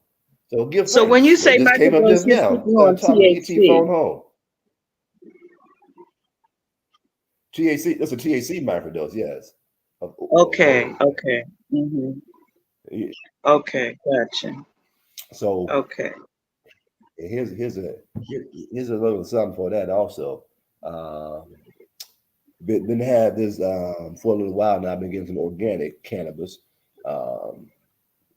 So give So when you thanks. It say just came up microdose, just you're now. speaking on Talking ET phone THC. home. THC, that's a THC microdose, yes. Okay. Okay. Hmm. Yeah. Okay. Gotcha. So Okay. And here's a little something for that also. Been had this for a little while now. I've been getting some organic cannabis, um,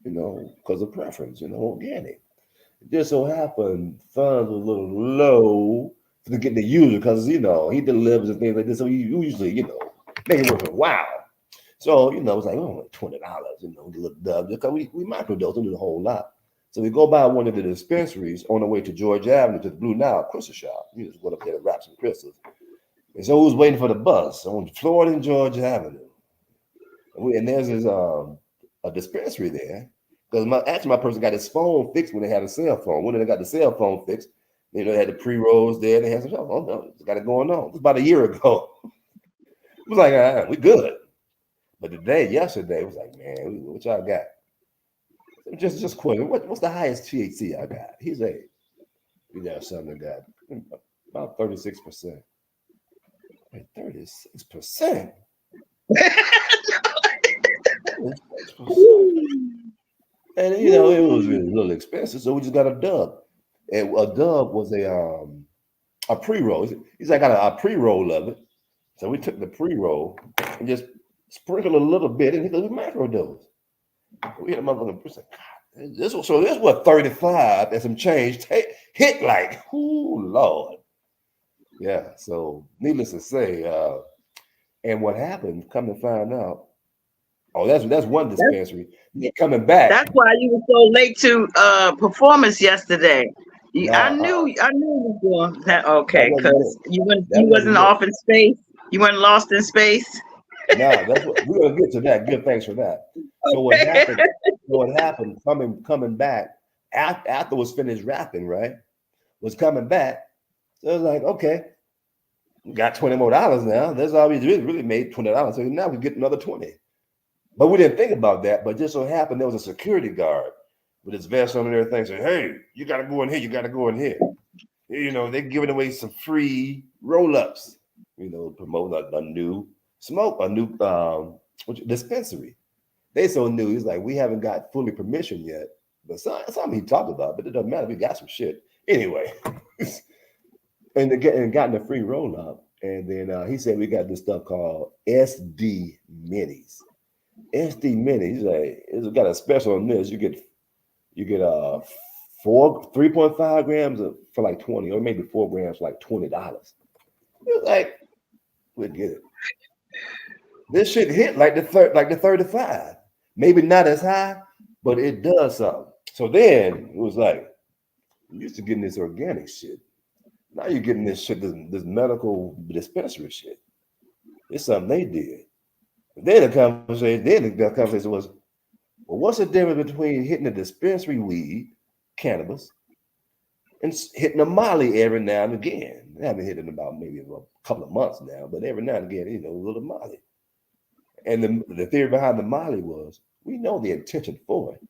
because of preference, organic. It just so happened funds was a little low to get the user because he delivers and things like this. So you usually make it worth a while. So it's like $20, a little dub because we microdose, don't do a whole lot. So we go by one of the dispensaries on the way to George Avenue to the Blue Nile crystal shop. You just went up there to wrap some crystals. And so we was waiting for the bus on Florida and George Avenue. And there's this a dispensary there. Because my person got his phone fixed when they had a cell phone. When they got the cell phone fixed, they had the pre-rolls there. They had some stuff. Oh no, it's got it going on. It was about a year ago. It was like, we good. But yesterday, it was like, man, what y'all got? Just quick. What's the highest THC I got? He's we got something that got about 36%. 36%. And it was really a little expensive, so we just got a dub. And a dub was a pre-roll. He's like, I got a pre-roll of it. So we took the pre-roll and just sprinkled a little bit, and it was microdose. We had a motherfucking person. This was 35 and some change hit like, ooh, Lord. Yeah, so needless to say, and what happened, come to find out, that's one dispensary. Coming back. That's why you were so late to performance yesterday. I knew you were doing that. Okay, because you wasn't off in space. You weren't lost in space. Nah, that's what we're gonna get to that. Good, thanks for that. So what happened? Coming back after was finished rapping, right? Was coming back. So I was like, okay, we got $20 more now. That's all we really made $20. So now we get another 20. But we didn't think about that. But just so happened there was a security guard with his vest on and everything. Saying, hey, you gotta go in here, you gotta go in here. They're giving away some free roll-ups, promoting a new dispensary. They so new. He's like, we haven't got fully permission yet. But something he talked about, but it doesn't matter. We got some shit. Anyway. and gotten a free roll-up. And then he said we got this stuff called SD Minis. SD Minis, he's like, it's got a special on this. You get 3.5 grams for like 20, or maybe 4 grams for like $20. It's like, we'll get it. This shit hit like the 35. Maybe not as high, but it does something. So then it was like, you used to getting this organic shit. Now you're getting this shit, this medical dispensary shit. It's something they did. Then the conversation was, well, what's the difference between hitting a dispensary weed, cannabis, and hitting a Molly every now and again? I haven't hit it in about maybe a couple of months now, but every now and again, a little Molly. And the theory behind the Molly was, we know the intention for it.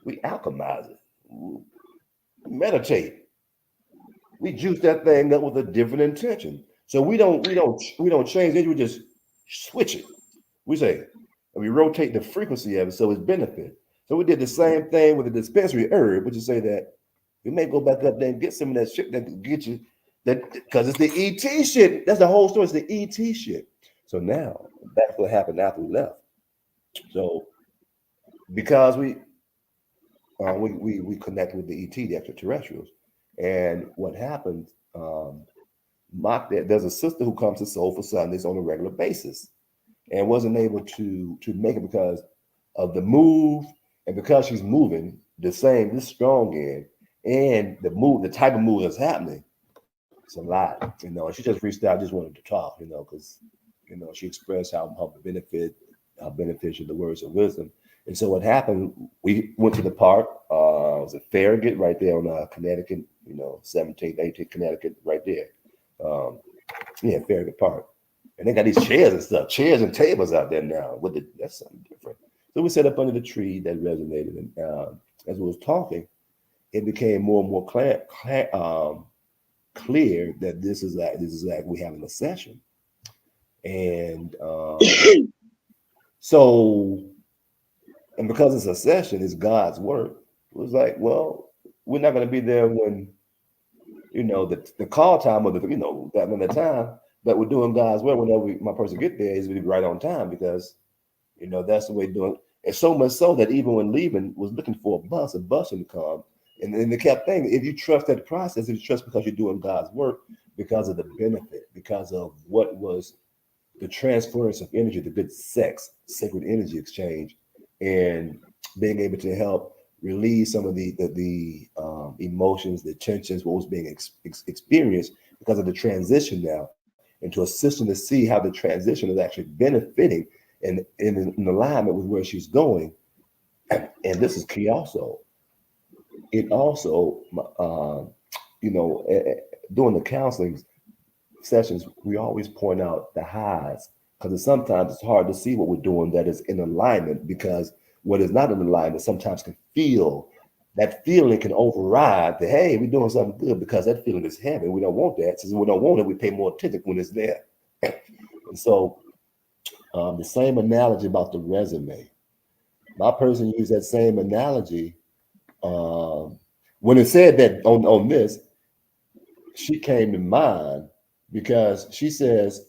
We alchemize it. We meditate. We juice that thing up with a different intention. So we don't change it. We just switch it. We say, and we rotate the frequency of it so it's benefit. So we did the same thing with the dispensary herb, which is say that we may go back up there and get some of that shit that can get you that, because it's the ET shit. That's the whole story. It's the ET shit. So now that's what happened after we left. So because we connected with the ET, the extraterrestrials, and what happened? There's a sister who comes to Soulful Sundays on a regular basis, and wasn't able to make it because of the move, and because she's moving this strong in, and the type of move that's happening. It's a lot, and she just reached out, just wanted to talk, because she expressed how beneficial the words of wisdom. And so what happened, we went to the park, it was a Farragut right there on Connecticut, 17th, 18th Connecticut right there. Farragut Park. And they got these chairs and tables out there now. That's something different. So we sat up under the tree that resonated. And as we was talking, it became more and more clear that this is like we having a session. And so, and because it's a session, it's God's work. It was like, well, we're not going to be there when the call time of that when the time. But we're doing God's work whenever my person get there is really right on time because that's the way doing. And so much so that even when leaving, was looking for a bus didn't come. And they kept thinking, if you trust that process, if you trust because you're doing God's work, because of the benefit, because of what was the transference of energy, the good sex, sacred energy exchange, and being able to help release some of the emotions, the tensions, what was being experienced because of the transition now, and to assist them to see how the transition is actually benefiting and in alignment with where she's going. And this is key also. It also, during the counseling sessions, we always point out the highs because sometimes it's hard to see what we're doing that is in alignment because what is not in alignment sometimes can feel that feeling can override the hey, we're doing something good because that feeling is heavy. We don't want that. Since we don't want it, we pay more attention when it's there. And so the same analogy about the resume. My person used that same analogy when it said that on this, she came to mind because she says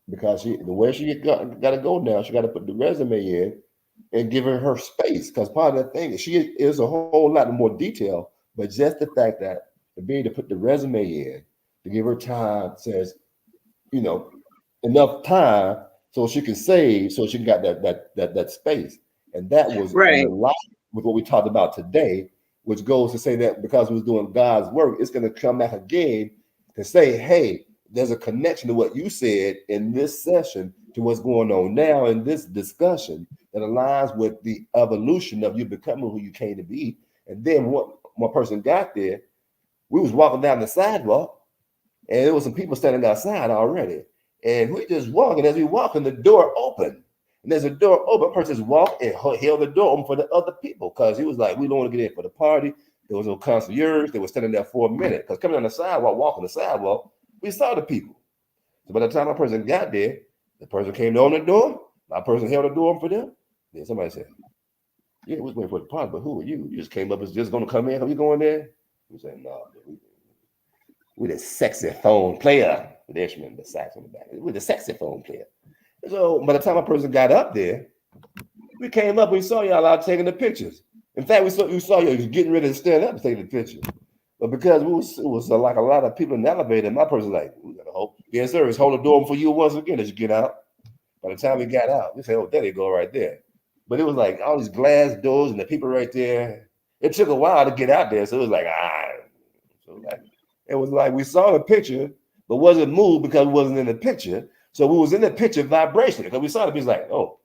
because the way she got to go now, she got to put the resume in and give her space because part of the thing she is a whole lot more detail, but just the fact that to be able to put the resume in to give her time says, enough time so she can save, so she got that space, and that was in Right. line with what we talked about today, which goes to say that because we was doing God's work, it's going to come back again to say, hey, there's a connection to what you said in this session to what's going on now in this discussion that aligns with the evolution of you becoming who you came to be. And then one person got there, we was walking down the sidewalk, and there was some people standing outside already. And we just walking. As we walking, the door opened. And there's a door open. A person just walked and held the door open for the other people because he was like, we don't want to get in for the party. There was no concierge. They were standing there for a minute because coming on the sidewalk, walking the sidewalk, we saw the people. So by the time my person got there, the person came to open the door. My person held the door open for them. Then somebody said, yeah, we was waiting for the party, but who are you? You just came up, is just going to come in. Are you going there? We said, no, we the sexy phone player. The instrument, the sax on the back. We're the sexy phone player. So by the time a person got up there, we came up, we saw y'all out taking the pictures. In fact, we saw you getting ready to stand up and take the picture. But because it was like a lot of people in the elevator, my person like, we gotta hope. Yes, sir, it's hold the door for you once again as you get out. By the time we got out, we said, oh, there they go right there. But it was like all these glass doors and the people right there. It took a while to get out there. So it was like, it was like we saw the picture, but wasn't moved because it wasn't in the picture. So we was in the picture vibration because we saw the people like, oh,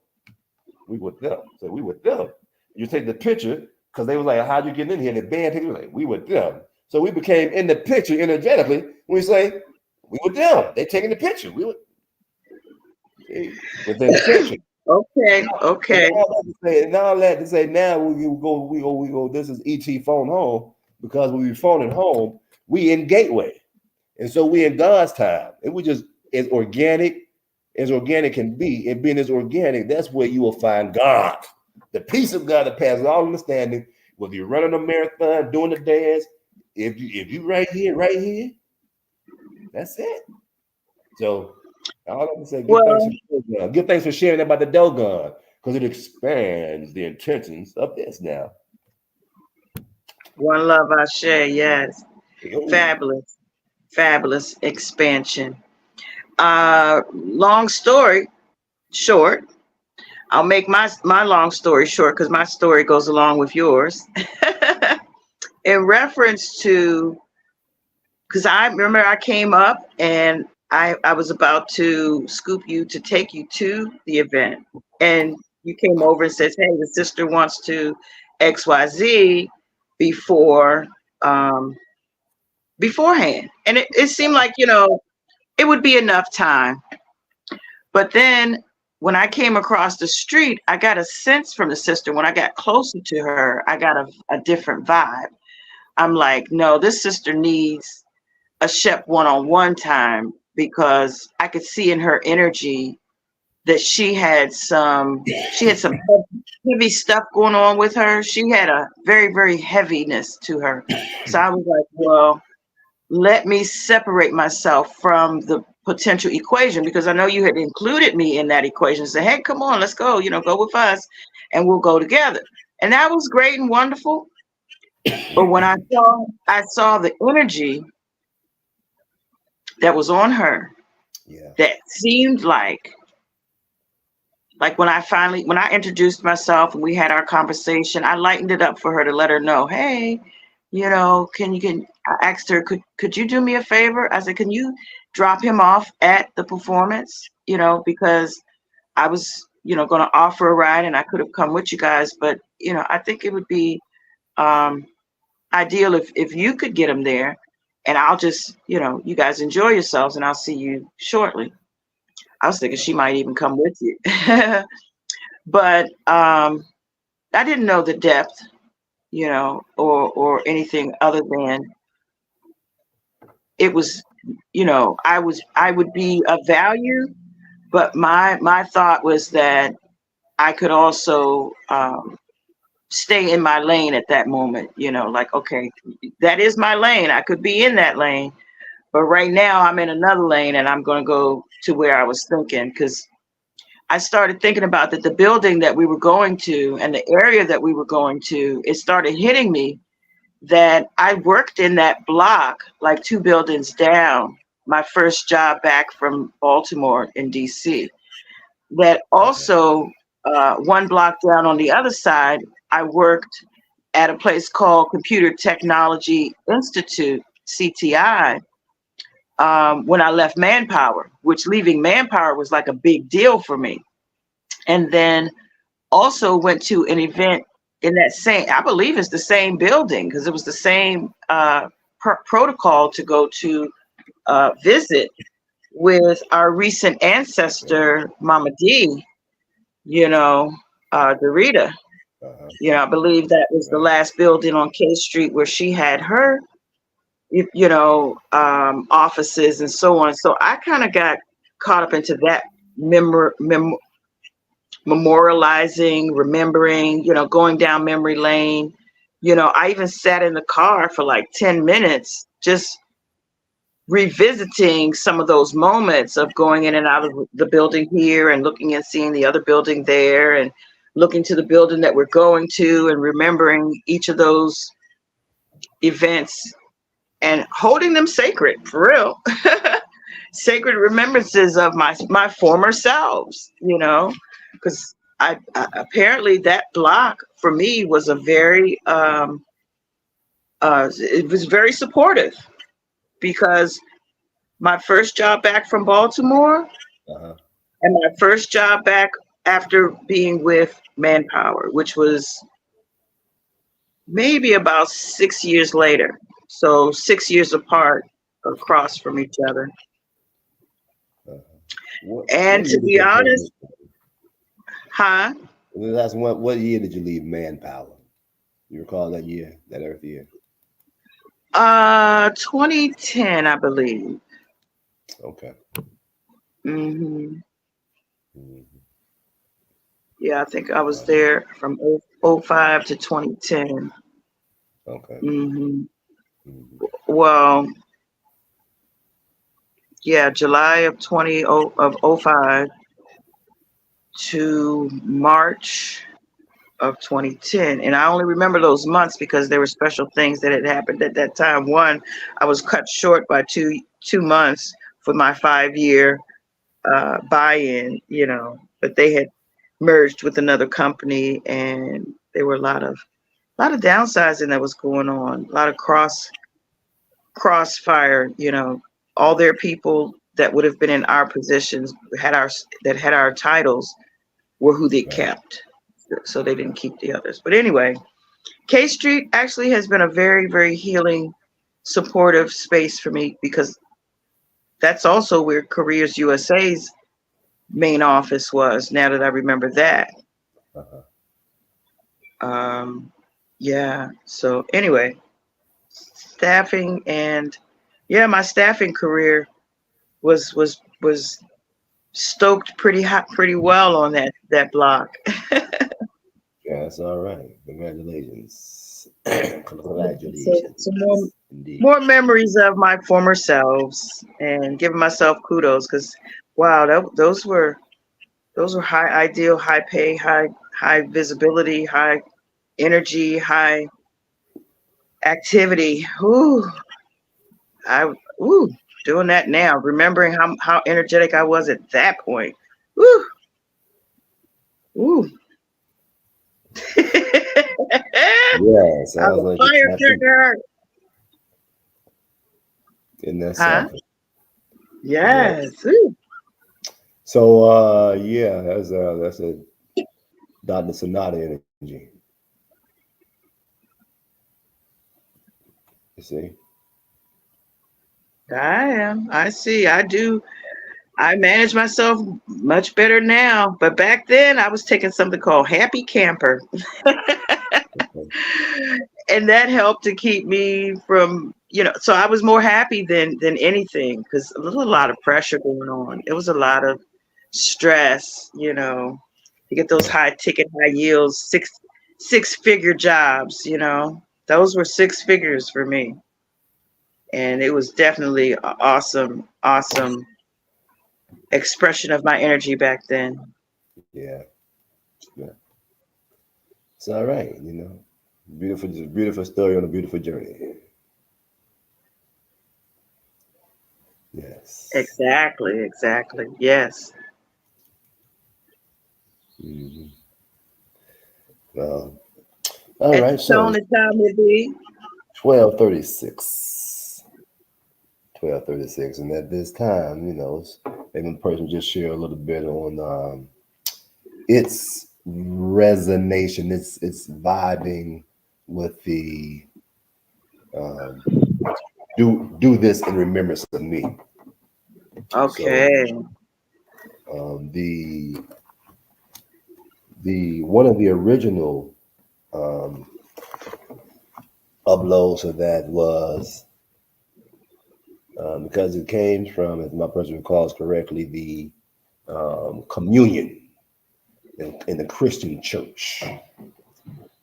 we with them. So we with them. You take the picture because they was like, how'd you get in here? And the band was like, we with them. So we became in the picture energetically. We say, we with them. They taking the picture. We within the picture. Okay. And all that to say now we go. This is ET phone home because when we phoning home, we in gateway. And so we in God's time, and we just as organic can be. And being as organic, that's where you will find God, the peace of God that passes all understanding. Whether you're running a marathon, doing the dance, if you right here, that's it. So all I can say, give thanks for sharing about the Dogon because it expands the intentions of this now. One love, Ashe. Yes, fabulous expansion. Long story short, I'll make my long story short because my story goes along with yours. In reference to, because I remember I came up and I was about to scoop you to take you to the event, and you came over and says, hey, the sister wants to XYZ beforehand. And it seemed like, it would be enough time. But then when I came across the street, I got a sense from the sister. When I got closer to her, I got a different vibe. I'm like, no, this sister needs a Shep one-on-one time because I could see in her energy that she had some heavy stuff going on with her. She had a very, very heaviness to her. So I was like, well, let me separate myself from the potential equation, because I know you had included me in that equation. Say, hey, come on, let's go, go with us and we'll go together. And that was great and wonderful. But when I saw the energy that was on her, Yeah. that seemed like when I introduced myself and we had our conversation, I lightened it up for her to let her know, hey, I asked her, could you do me a favor? I said, can you drop him off at the performance? Because I was, going to offer a ride and I could have come with you guys, but I think it would be ideal if you could get him there, and I'll just, you guys enjoy yourselves and I'll see you shortly. I was thinking she Uh-huh. might even come with you. But I didn't know the depth, or anything other than it was, I would be of value, but my thought was that I could also stay in my lane at that moment, like, okay, that is my lane. I could be in that lane, but right now I'm in another lane and I'm going to go to where I was thinking, because I started thinking about that the building that we were going to and the area that we were going to, it started hitting me that I worked in that block, like 2 buildings down, my first job back from Baltimore in DC. That Okay. also, 1 block down on the other side, I worked at a place called Computer Technology Institute, CTI, when I left Manpower, which leaving Manpower was like a big deal for me. And then also went to an event in that same, I believe it's the same building, because it was the same protocol to go to visit with our recent ancestor, Mama D, Dorita. Uh-huh. I believe that was the Right. last building on K Street where she had her, offices and so on. So I kind of got caught up into that memorializing, remembering, going down memory lane. I even sat in the car for like 10 minutes just revisiting some of those moments of going in and out of the building here and looking and seeing the other building there and looking to the building that we're going to and remembering each of those events and holding them sacred, for real. Sacred remembrances of my former selves, because I apparently that block for me was a very it was very supportive, because my first job back from Baltimore Uh-huh. and my first job back after being with Manpower, which was maybe about 6 years later, so 6 years apart, across from each other. Uh-huh. What And to year did be that honest, transition? huh? That's what year did you leave Manpower? You recall that year, that Earth year? 2010, I believe. Okay. hmm Mhm. Yeah, I think I was Uh, there from 05 to 2010. okay. hmm Mhm. Well, yeah, July of 05 to March of 2010. And I only remember those months because there were special things that had happened at that time. One, I was cut short by two months for my 5 year buy-in, but they had merged with another company, and there were a lot of downsizing that was going on, a lot of crossfire, all their people that would have been in our positions had our titles were who they Right. kept. So they didn't keep the others. But anyway, K Street actually has been a very, very healing, supportive space for me, because that's also where Careers USA's main office was, now that I remember that. Uh-huh. Um, yeah. So anyway, staffing, and yeah, my staffing career was stoked pretty hot, pretty well on that block. Yeah, that's all right. Congratulations. So more Congratulations. Indeed. more memories of my former selves and giving myself kudos because wow, those were high ideal, high pay, high visibility, high energy, high activity. Ooh, I ooh doing that now, remembering how energetic I was at that point. Ooh, ooh. Yeah, I'm sounds a like it's happy. firecracker. Isn't that Huh? something? Yes. Yes. Ooh. So yeah, that's a Dr. Sonata energy. You see? I am. I see. I do. I manage myself much better now. But back then, I was taking something called Happy Camper. Okay. And that helped to keep me from, so I was more happy than anything because there was a lot of pressure going on. It was a lot of stress, to get those high ticket, high yields, six figure jobs, those were six figures for me. And it was definitely an awesome, awesome expression of my energy back then. Yeah. Yeah. It's all right, Beautiful, beautiful story on a beautiful journey. Yes. Exactly, exactly. Yes. Hmm. Well, all At right. the So tone the time would be. 12:36. 12:36, and at this time, maybe the person just share a little bit on its resonation, its vibing with the um, do this in remembrance of me. So Okay. the one of the original um, uploads of that was because it came from, if my person recalls correctly, the communion in the Christian church.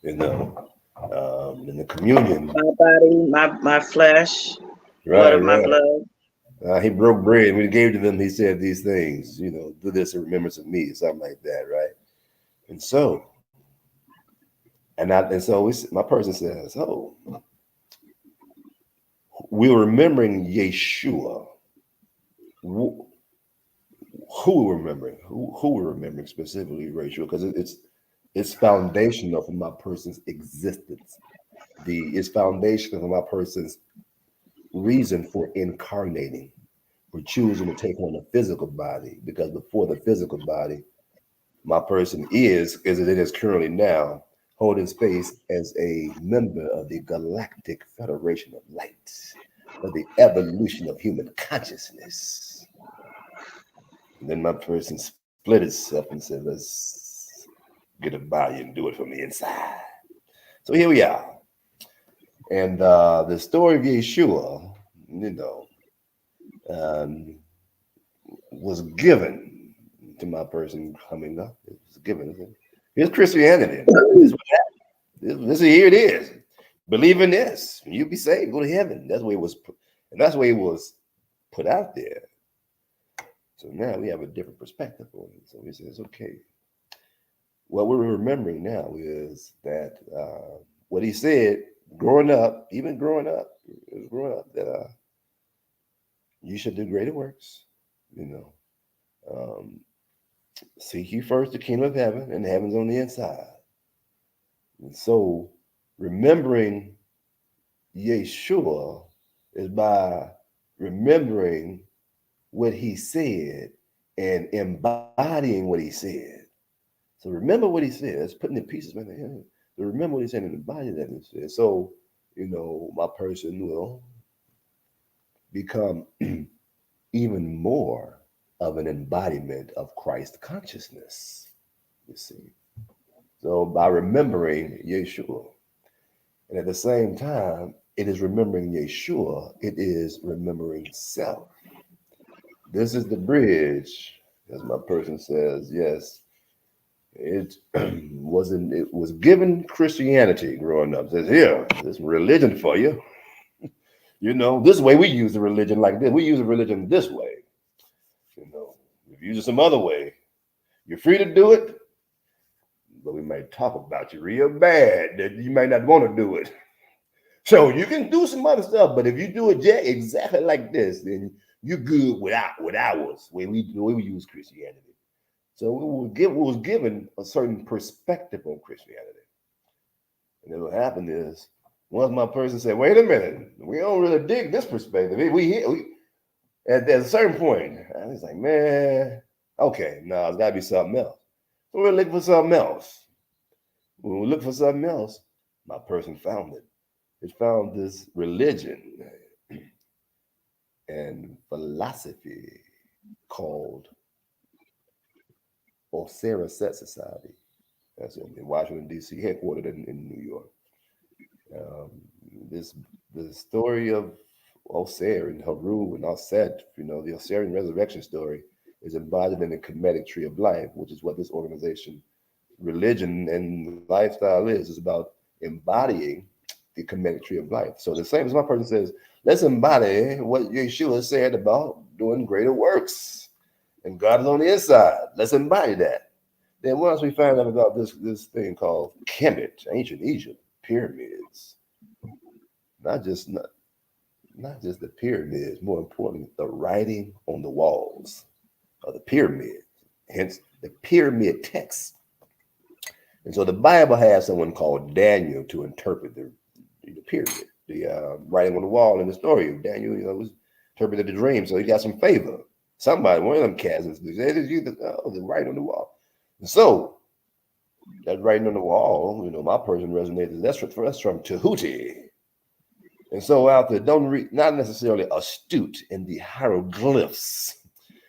In the communion, My body, my flesh, blood right, of my right. blood. He broke bread. When he gave to them, he said these things, do this in remembrance of me, something like that, right? And so, my person says, oh, we're remembering Yeshua. Who we're remembering? Who we're remembering specifically, Rachel? Because it's foundational for my person's existence. It's foundational for my person's reason for incarnating, for choosing to take on a physical body. Because before the physical body, my person is, as it is currently now, holding space as a member of the Galactic Federation of Light, for the evolution of human consciousness. And then my person split itself and said, let's get a body and do it from the inside. So here we are. And the story of Yeshua, um, was given to my person coming up. It was given. Here's Christianity. Here it is. Believe in this. You'll be saved. Go to heaven. That's the way it was put, and that's the way it was put out there. So now we have a different perspective on it. So he says, okay. What we're remembering now is that what he said growing up, even growing up, that you should do greater works. You know, um, seek you first the kingdom of heaven, and heaven's on the inside. And so, remembering Yeshua is by remembering what he said and embodying what he said. So remember what he said. That's putting the pieces, man. To remember what he said and embody that he said. So, my person will become even more of an embodiment of Christ consciousness. You see. So by remembering Yeshua, and at the same time, it is remembering Yeshua, it is remembering self. This is the bridge as my person says, yes, it wasn't. It was given Christianity growing up. It says here, this religion for you. You know, this way we use the religion like this. We use the religion this way. You know, if you use it some other way, you're free to do it, but we might talk about you real bad that you might not want to do it. So you can do some other stuff, but if you do it exactly like this, then you're good with ours, the way we use Christianity. So we was given a certain perspective on Christianity. And then what happened is, once my person said, wait a minute, we don't really dig this perspective. At a certain point, I was like, man, okay, no, it's got to be something else. So we're looking for something else. When we look for something else, my person found it. It found this religion and philosophy called Osira Set Society. That's in Washington, D.C., headquartered in New York. Um, this the story of Osir and Haru and Aset, you know, the Osirian resurrection story is embodied in the Kemetic tree of life, which is what this organization, religion, and lifestyle is. It's about embodying the Kemetic tree of life. So the same as my person says, let's embody what Yeshua said about doing greater works. And God is on the inside. Let's embody that. Then once we find out about this thing called Kemet, ancient Egypt, pyramids, not just the pyramids, more importantly, the writing on the walls of the pyramid, hence the pyramid text. And so the Bible has someone called Daniel to interpret the pyramid, the writing on the wall in the story of Daniel, you know, was interpreted the dream, so he got some favor. Somebody, one of them cats, the writing on the wall. And so that writing on the wall, you know, my person resonated. That's from Tahuti. And so out there, not necessarily astute in the hieroglyphs.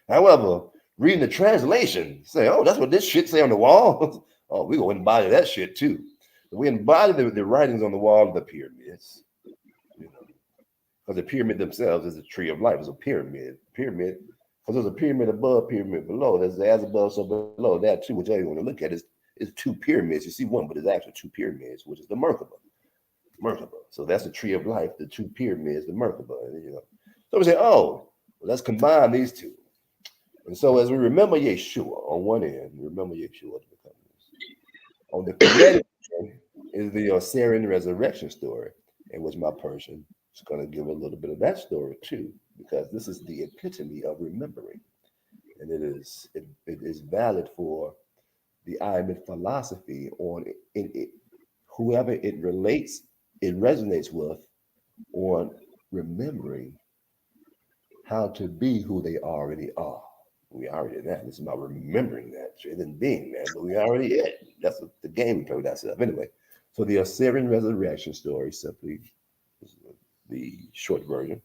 However, reading the translation, say, oh, that's what this shit say on the wall. Oh, we go embody that shit too. So we embody the writings on the wall of the pyramids, you know, because the pyramid themselves is a tree of life. It's a pyramid, because there's a pyramid above, pyramid below. There's as above, so below. That too, which you want to look at is two pyramids. You see one, but it's actually two pyramids, which is the Merkaba. So that's the tree of life, the two pyramids, the Merkaba. You know, so we say, oh, well, let's combine these two. And so as we remember Yeshua on one end, remember Yeshua on the kinetic end is the Osirian resurrection story, in which my person is going to give a little bit of that story too, because this is the epitome of remembering, and it is valid for the Ayamid philosophy on it, whoever it resonates with on remembering how to be who they already are. We already that. This is about remembering that, rather than being that, but we already it. That's the game we play with ourselves. Anyway, so the Assyrian resurrection story simply is the short version.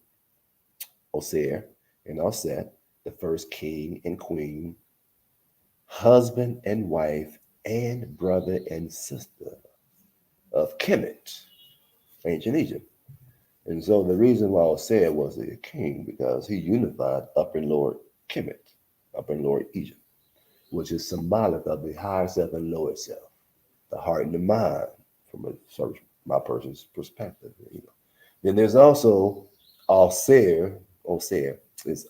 Osir and Aset, the first king and queen, husband and wife, and brother and sister of Kemet, ancient Egypt. And so the reason why Osir was the king, because he unified Upper and Lower Kemet, Upper and Lower Egypt, which is symbolic of the higher self and lower self, the heart and the mind, from my person's perspective. You know. Then there's also Osir. Osir is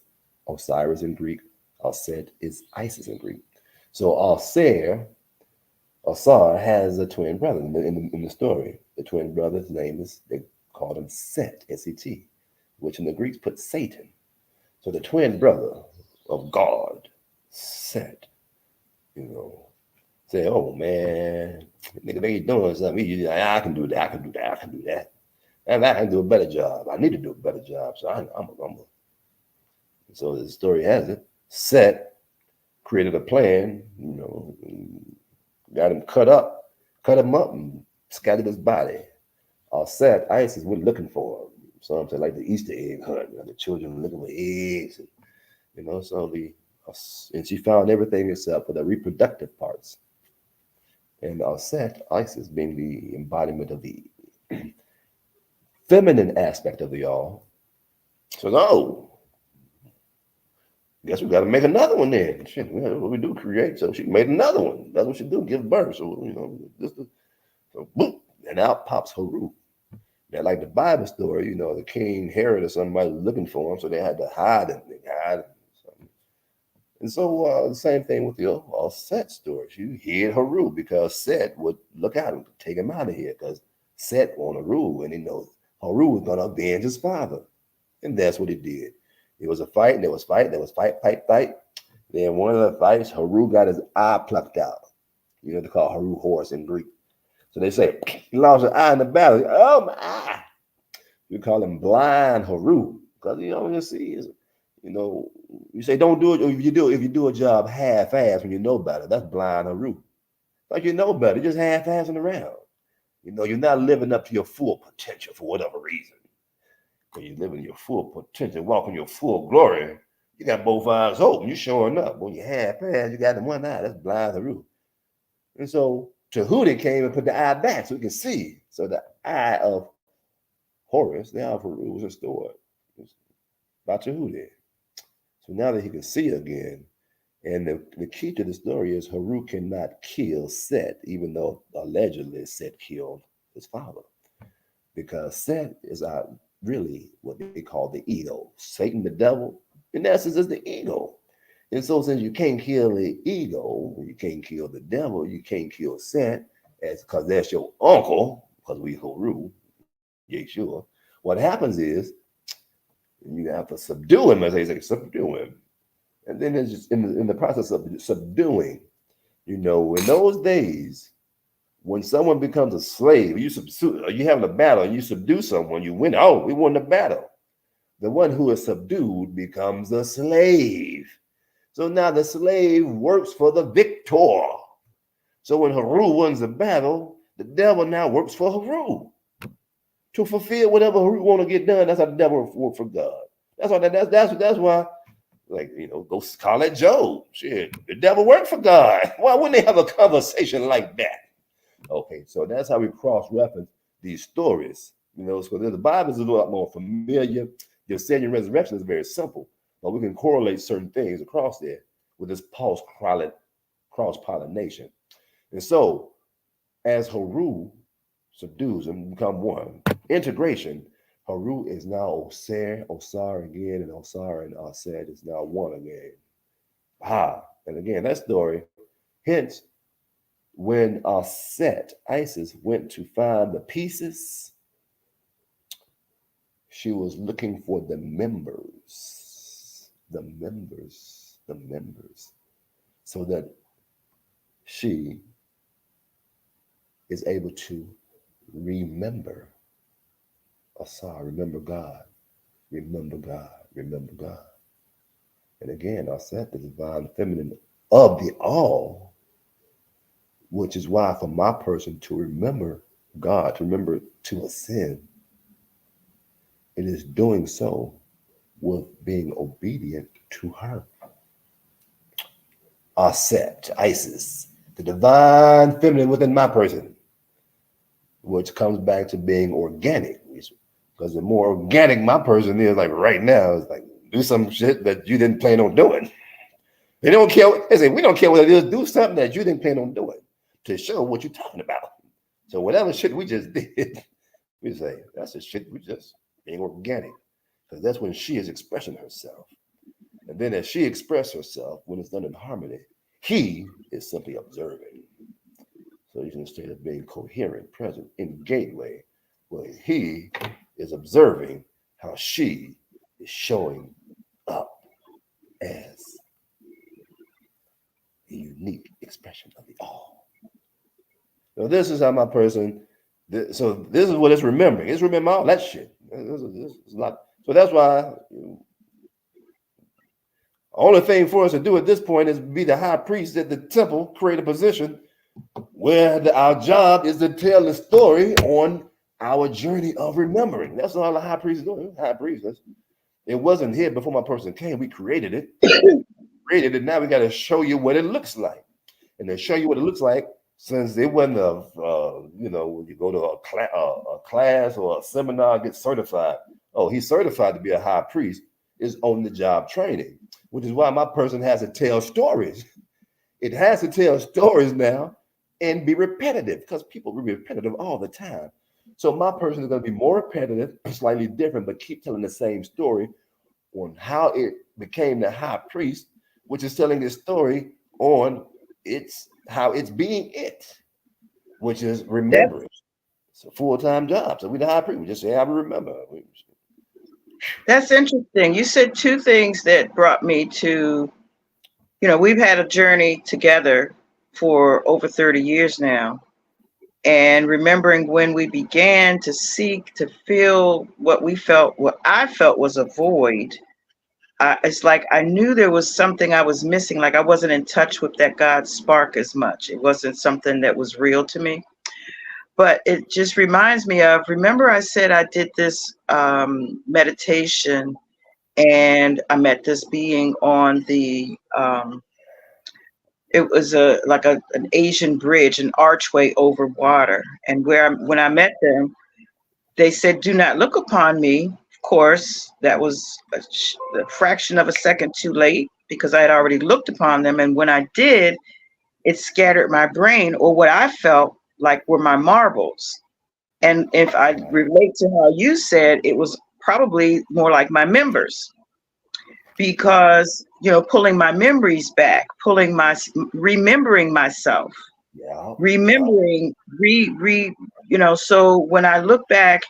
Osiris in Greek. Oset is Isis in Greek. So Osir has a twin brother in the story. The twin brother's name is, they called him Set, S-E-T, which in the Greeks put Satan. So the twin brother of God, Set, you know, say, oh man, nigga, they doing something. He's like, I can do that, I can do that, I can do that. And I can do a better job. I need to do a better job. So I'm a. So the story has it, Set created a plan, you know, got him cut him up and scattered his body. Set, Isis went looking for him. Some say like the Easter egg hunt, you know, the children looking for eggs, and, you know, and she found everything except for the reproductive parts. And Set, Isis being the embodiment of the feminine aspect of the all. So no, Guess we got to make another one then. Shit, what we do create. So she made another one. That's what she do, give birth. So, so boom, and out pops Haru. Now, like the Bible story, the King Herod or somebody was looking for him, so they had to hide him. And so the same thing with the Set story. She hid Haru because Set would look at him, take him out of here, because Set wanted Haru, and he knows Haru was going to avenge his father. And that's what he did. It was a fight, and there was fight. Then one of the fights, Haru got his eye plucked out. They call Haru horse in Greek. So they say, he lost an eye in the battle. Oh, my eye. We call him blind Haru, because you don't see is, you say don't do it, or if you do a job half-ass when you know better, that's blind Haru. Like you know better, just half-assing around. You're not living up to your full potential for whatever reason. When you live in your full potential, walk in your full glory, you got both eyes open, you're showing up. When you half-ass, you got the one eye, that's blind Haru. And so Tahuti came and put the eye back so we can see. So the eye of Horus, the eye of Haru was restored by Tahuti. So now that he can see again, and the key to the story is Haru cannot kill Set, even though allegedly Set killed his father. Because Set is really what they call the ego. Satan, the devil, in essence, is the ego. And so since you can't kill the ego, you can't kill the devil, you can't kill Set, because that's your uncle, because we Haru, Yeshua, what happens is you have to subdue him, as they say, subdue him. And then it's just in the process of subduing, in those days, when someone becomes a slave, you having a battle and you subdue someone, you win. Oh, we won the battle. The one who is subdued becomes a slave. So now the slave works for the victor. So when Haru wins the battle, the devil now works for Haru to fulfill whatever Haru want to get done. That's how the devil works for God. That's why. Like, go call it Job. Shit, the devil worked for God. Why wouldn't they have a conversation like that? Okay, so that's how we cross-reference these stories. So the Bible is a lot more familiar. The ascension and resurrection is very simple, but we can correlate certain things across there with this cross-pollination. And so, as Haru subdues and become one, integration, Haru is now Osar again, and Osar and Aset is now one again. And again, that story, hence, when Aset, Isis, went to find the pieces, she was looking for the members, so that she is able to remember Asar, remember God. And again, Aset, the divine feminine of the all, which is why for my person to remember God, to remember to ascend, it is doing so with being obedient to her. Aset, Isis, the divine feminine within my person, which comes back to being organic. Because the more organic my person is, like right now, it's like do some shit that you didn't plan on doing. They don't care. They say we don't care what it is. Do something that you didn't plan on doing to show what you're talking about. So whatever shit we just did, we say that's the shit we just being organic, because that's when she is expressing herself. And then as she expresses herself, when it's done in harmony, he is simply observing. So you can stay of being coherent, present in gateway, where he is observing how she is showing up as a unique expression of the all. So this is how my person, so this is what it's remembering. It's remembering all that shit. This is not, so that's why only thing for us to do at this point is be the high priest at the temple, create a position where our job is to tell the story on our journey of remembering. That's all the high priest is doing. High priest. It wasn't here before my person came. We created it. Now we got to show you what it looks like. And to show you what it looks like, since it wasn't when you go to a class or a seminar, get certified. Oh, he's certified to be a high priest, is on the job training. which is why my person has to tell stories. It has to tell stories now and be repetitive because people will be repetitive all the time. So my person is going to be more repetitive, slightly different, but keep telling the same story on how it became the high priest, which is telling his story on its how it's being it, which is That, remembering. It's a full-time job. So we the high priest. We just say, I remember. that's interesting. You said two things that brought me to, we've had a journey together for over 30 years now. And remembering when we began to seek to feel what I felt was a void. It's like I knew there was something I was missing, like I wasn't in touch with that God spark as much. It wasn't something that was real to me. But it just reminds me of, remember I said I did this meditation and I met this being on it was an Asian bridge, an archway over water. And when I met them, they said, "Do not look upon me." Of course, that was a fraction of a second too late because I had already looked upon them. And when I did, it scattered my brain, or what I felt like were my marbles. And if I relate to how you said, it was probably more like my members because, pulling my memories back, remembering myself, Yeah. remembering, so when I look back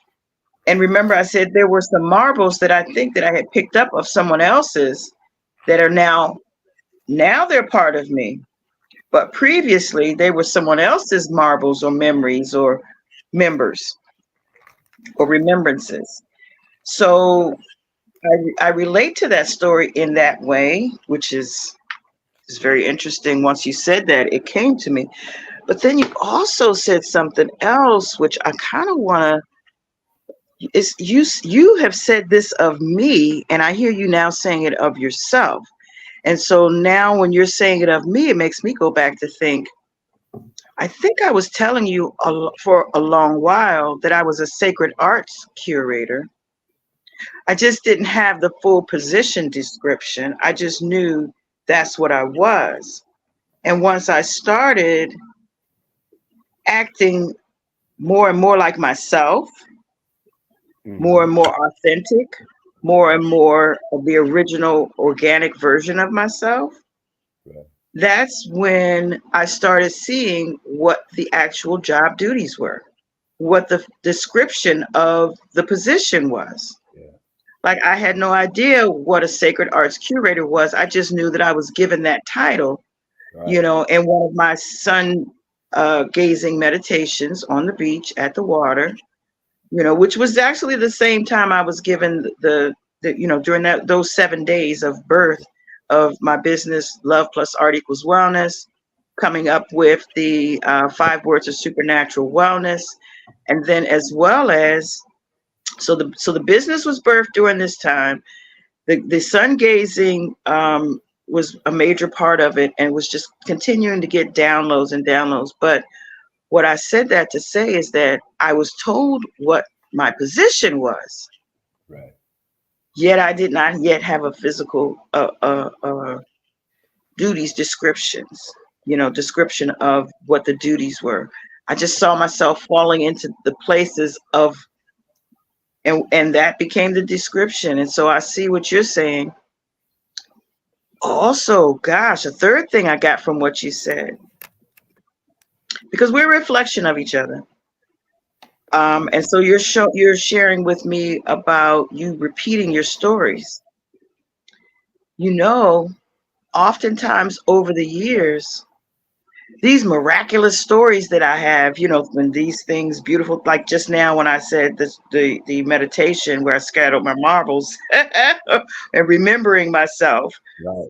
and remember, I said there were some marbles that I think that I had picked up of someone else's that are now they're part of me. But previously they were someone else's marbles or memories or members or remembrances. So I relate to that story in that way, which is very interesting. Once you said that, it came to me. But then you also said something else, which I kind of want to. Is you have said this of me, and I hear you now saying it of yourself. And so now, when you're saying it of me, it makes me go back to think. I think I was telling you for a long while that I was a sacred arts curator. I just didn't have the full position description. I just knew that's what I was. And once I started acting more and more like myself, more and more authentic, more and more of the original organic version of myself, Right. that's when I started seeing what the actual job duties were, what the description of the position was. Yeah. Like I had no idea what a sacred arts curator was. I just knew that I was given that title, Right. in one of my sun gazing meditations on the beach at the water, which was actually the same time I was given the during those 7 days of birth of my business, Love Plus Art Equals Wellness, coming up with the 5 words of supernatural wellness, and then as well as so the business was birthed during this time. The sun gazing was a major part of it and was just continuing to get downloads and downloads. But what I said that to say is that I was told what my position was, Right. yet I did not yet have a physical duties description of what the duties were. I just saw myself falling into the places of, and that became the description. And so I see what you're saying. Also, gosh, a third thing I got from what you said, because we're a reflection of each other. And so you're sharing with me about you repeating your stories. Oftentimes over the years, these miraculous stories that I have, when these things beautiful, like just now when I said this, the meditation where I scattered my marbles and remembering myself. Right.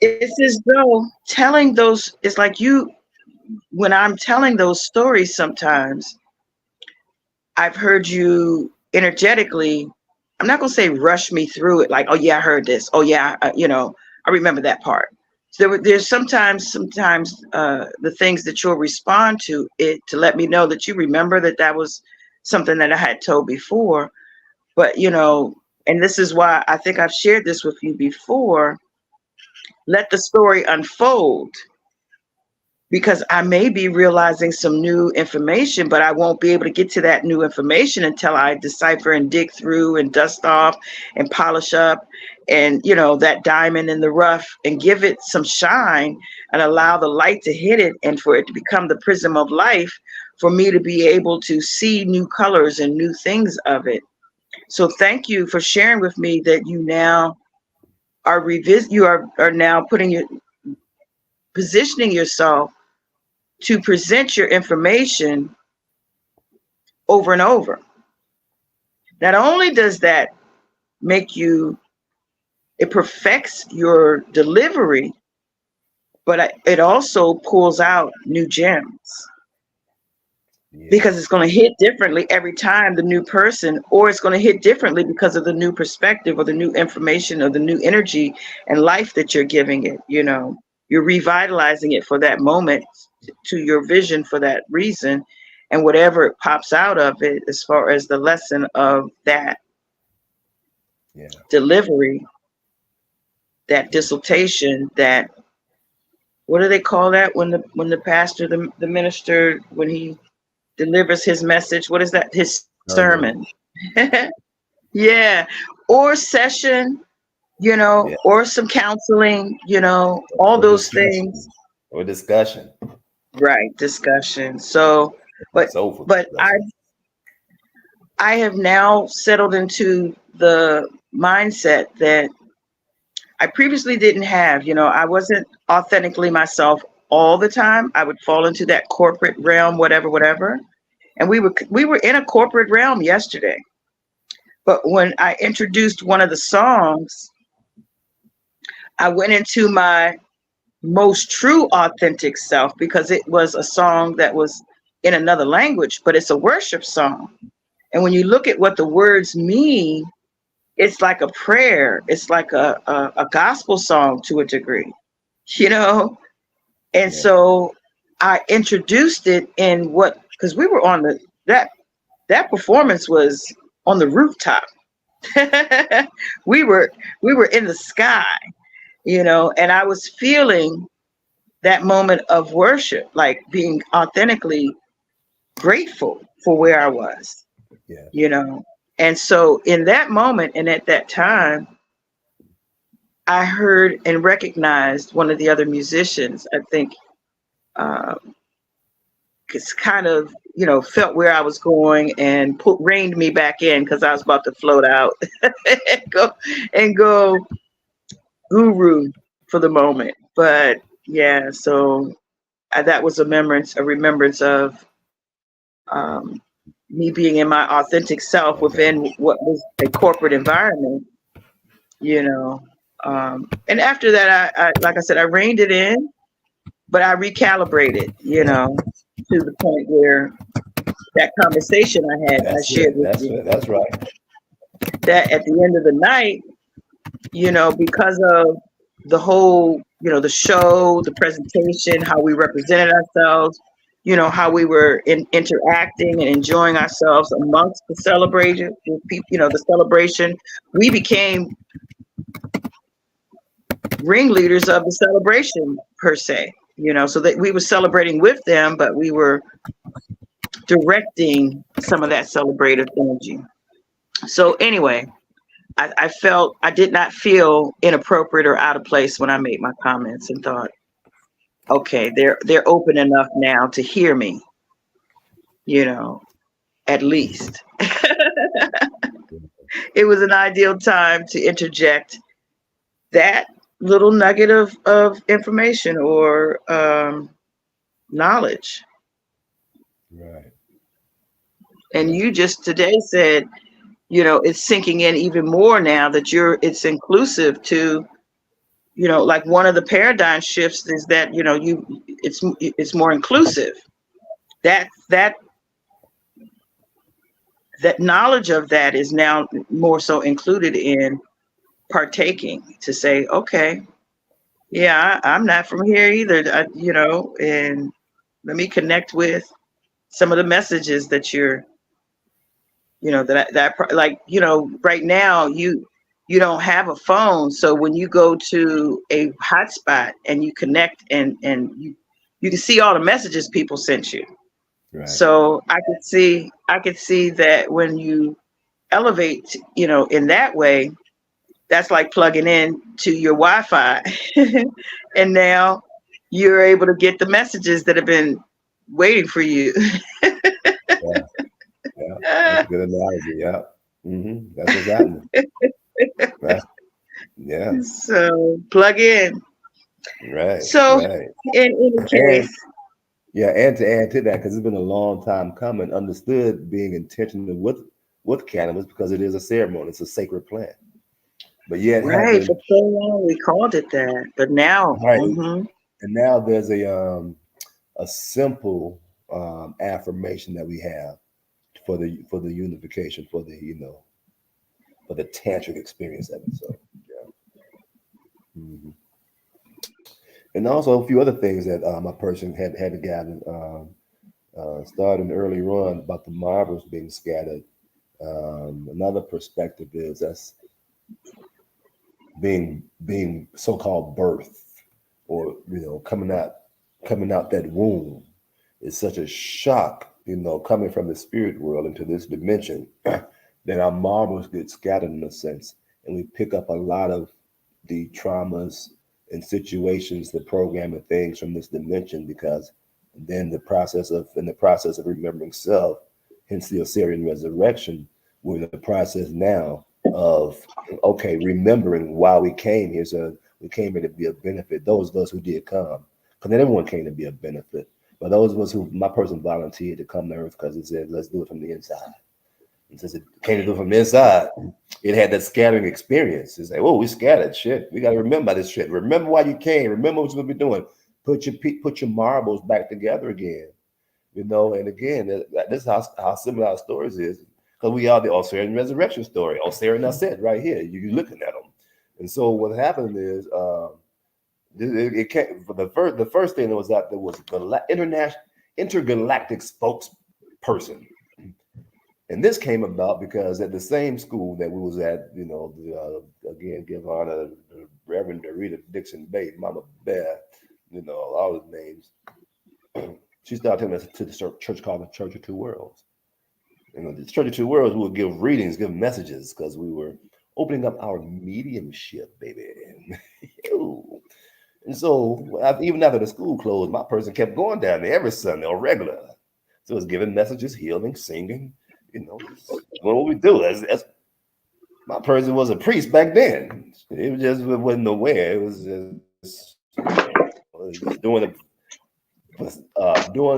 It's as though telling those, it's like when I'm telling those stories sometimes, I've heard you energetically, I'm not going to say rush me through it like, oh yeah, I heard this. Oh yeah, I remember that part. So there's sometimes the things that you'll respond to it to let me know that you remember that was something that I had told before. But And this is why I think I've shared this with you before. Let the story unfold, because I may be realizing some new information, but I won't be able to get to that new information until I decipher and dig through and dust off and polish up and, that diamond in the rough and give it some shine and allow the light to hit it and for it to become the prism of life for me to be able to see new colors and new things of it. So thank you for sharing with me that you now are now positioning yourself to present your information over and over. Not only does that make you, it perfects your delivery, but it also pulls out new gems because it's going to hit differently every time the new person, or it's going to hit differently because of the new perspective or the new information or the new energy and life that you're giving it. You're revitalizing it for that moment, to your vision for that reason, and whatever pops out of it as far as the lesson of that delivery, that dissertation, that, what do they call that when the pastor, the minister, when he delivers his message, what is that, his sermon? Yeah. Or session, or some counseling, all those things. Or discussion. Right, discussion. So, but I have now settled into the mindset that I previously didn't have. I wasn't authentically myself all the time. I would fall into that corporate realm, whatever. And we were in a corporate realm yesterday. But when I introduced one of the songs, I went into my most true authentic self, because it was a song that was in another language, but it's a worship song. And when you look at what the words mean, it's like a prayer. It's like a gospel song to a degree, And so I introduced it in because we were on that performance was on the rooftop. we were in the sky, and I was feeling that moment of worship, like being authentically grateful for where I was, And so in that moment and at that time, I heard and recognized one of the other musicians, I think, it's kind of, felt where I was going and reined me back in, because I was about to float out and go guru for the moment. But yeah, so that was a remembrance of me being in my authentic self within what was a corporate environment, and after that, I like I said, I reined it in, but I recalibrated, to the point where that conversation I shared with you. That's right. That at the end of the night, because of the whole, the show, the presentation, how we represented ourselves, how we were interacting and enjoying ourselves amongst the celebration, the celebration, we became ringleaders of the celebration per se, so that we were celebrating with them, but we were directing some of that celebrative energy. So anyway, I did not feel inappropriate or out of place when I made my comments, and thought, okay, they're open enough now to hear me, at least. It was an ideal time to interject that little nugget of information or knowledge. Right. And you just today said, it's sinking in even more now that it's inclusive to, like one of the paradigm shifts is that, it's more inclusive. That knowledge of that is now more so included in partaking, to say, okay, yeah, I'm not from here either, and let me connect with some of the messages that you're like, right now you don't have a phone, so when you go to a hotspot and you connect, and you can see all the messages people sent you. Right. So I could see that when you elevate, in that way, that's like plugging in to your Wi-Fi, and now you're able to get the messages that have been waiting for you. Yeah. Yeah. That's a good analogy. Yeah. That's what's happening. Right. Yeah. So plug in. Right. So Right. in any And case, yeah, and to add to that, because it's been a long time coming, understood being intentional with cannabis because it is a ceremony, it's a sacred plant. But yet right, having for so long we called it that, but now, right, and now there's a simple affirmation that we have for the unification for the for the tantric experience of it. So yeah. And also a few other things that my person had to gather. Starting early on about the marbles being scattered. Another perspective is that's being so-called birth, or coming out that womb is such a shock, coming from the spirit world into this dimension, that our marbles get scattered in a sense, and we pick up a lot of the traumas and situations, the programming things from this dimension, because then in the process of remembering self, hence the Osirian resurrection, we're in the process now of okay, remembering why we came here. So we came here to be a benefit. Those of us who did come, because not everyone came to be a benefit, but those of us who my person volunteered to come to Earth because it said, let's do it from the inside. And since it came to do it from the inside, it had that scattering experience. It's like, oh, we scattered shit. We got to remember this shit. Remember why you came. Remember what you're going to be doing. Put your marbles back together again. And again, this is how similar our stories is, because we are the Osirian resurrection story. Osirian, that's it right here. You're looking at them. And so what happened is it came for the first thing that was out there was the intergalactic spokesperson. And this came about because at the same school that we was at, again, give honor to Reverend Dorita Dixon Bates, Mama Bear, all his names. She started taking us to the church called the Church of Two Worlds. The Church of Two Worlds, we would give readings, give messages, because we were opening up our mediumship, baby. And so even after the school closed, my person kept going down there every Sunday or regular. So it was giving messages, healing, singing, what we do. My person was a priest back then. It wasn't aware. It was just doing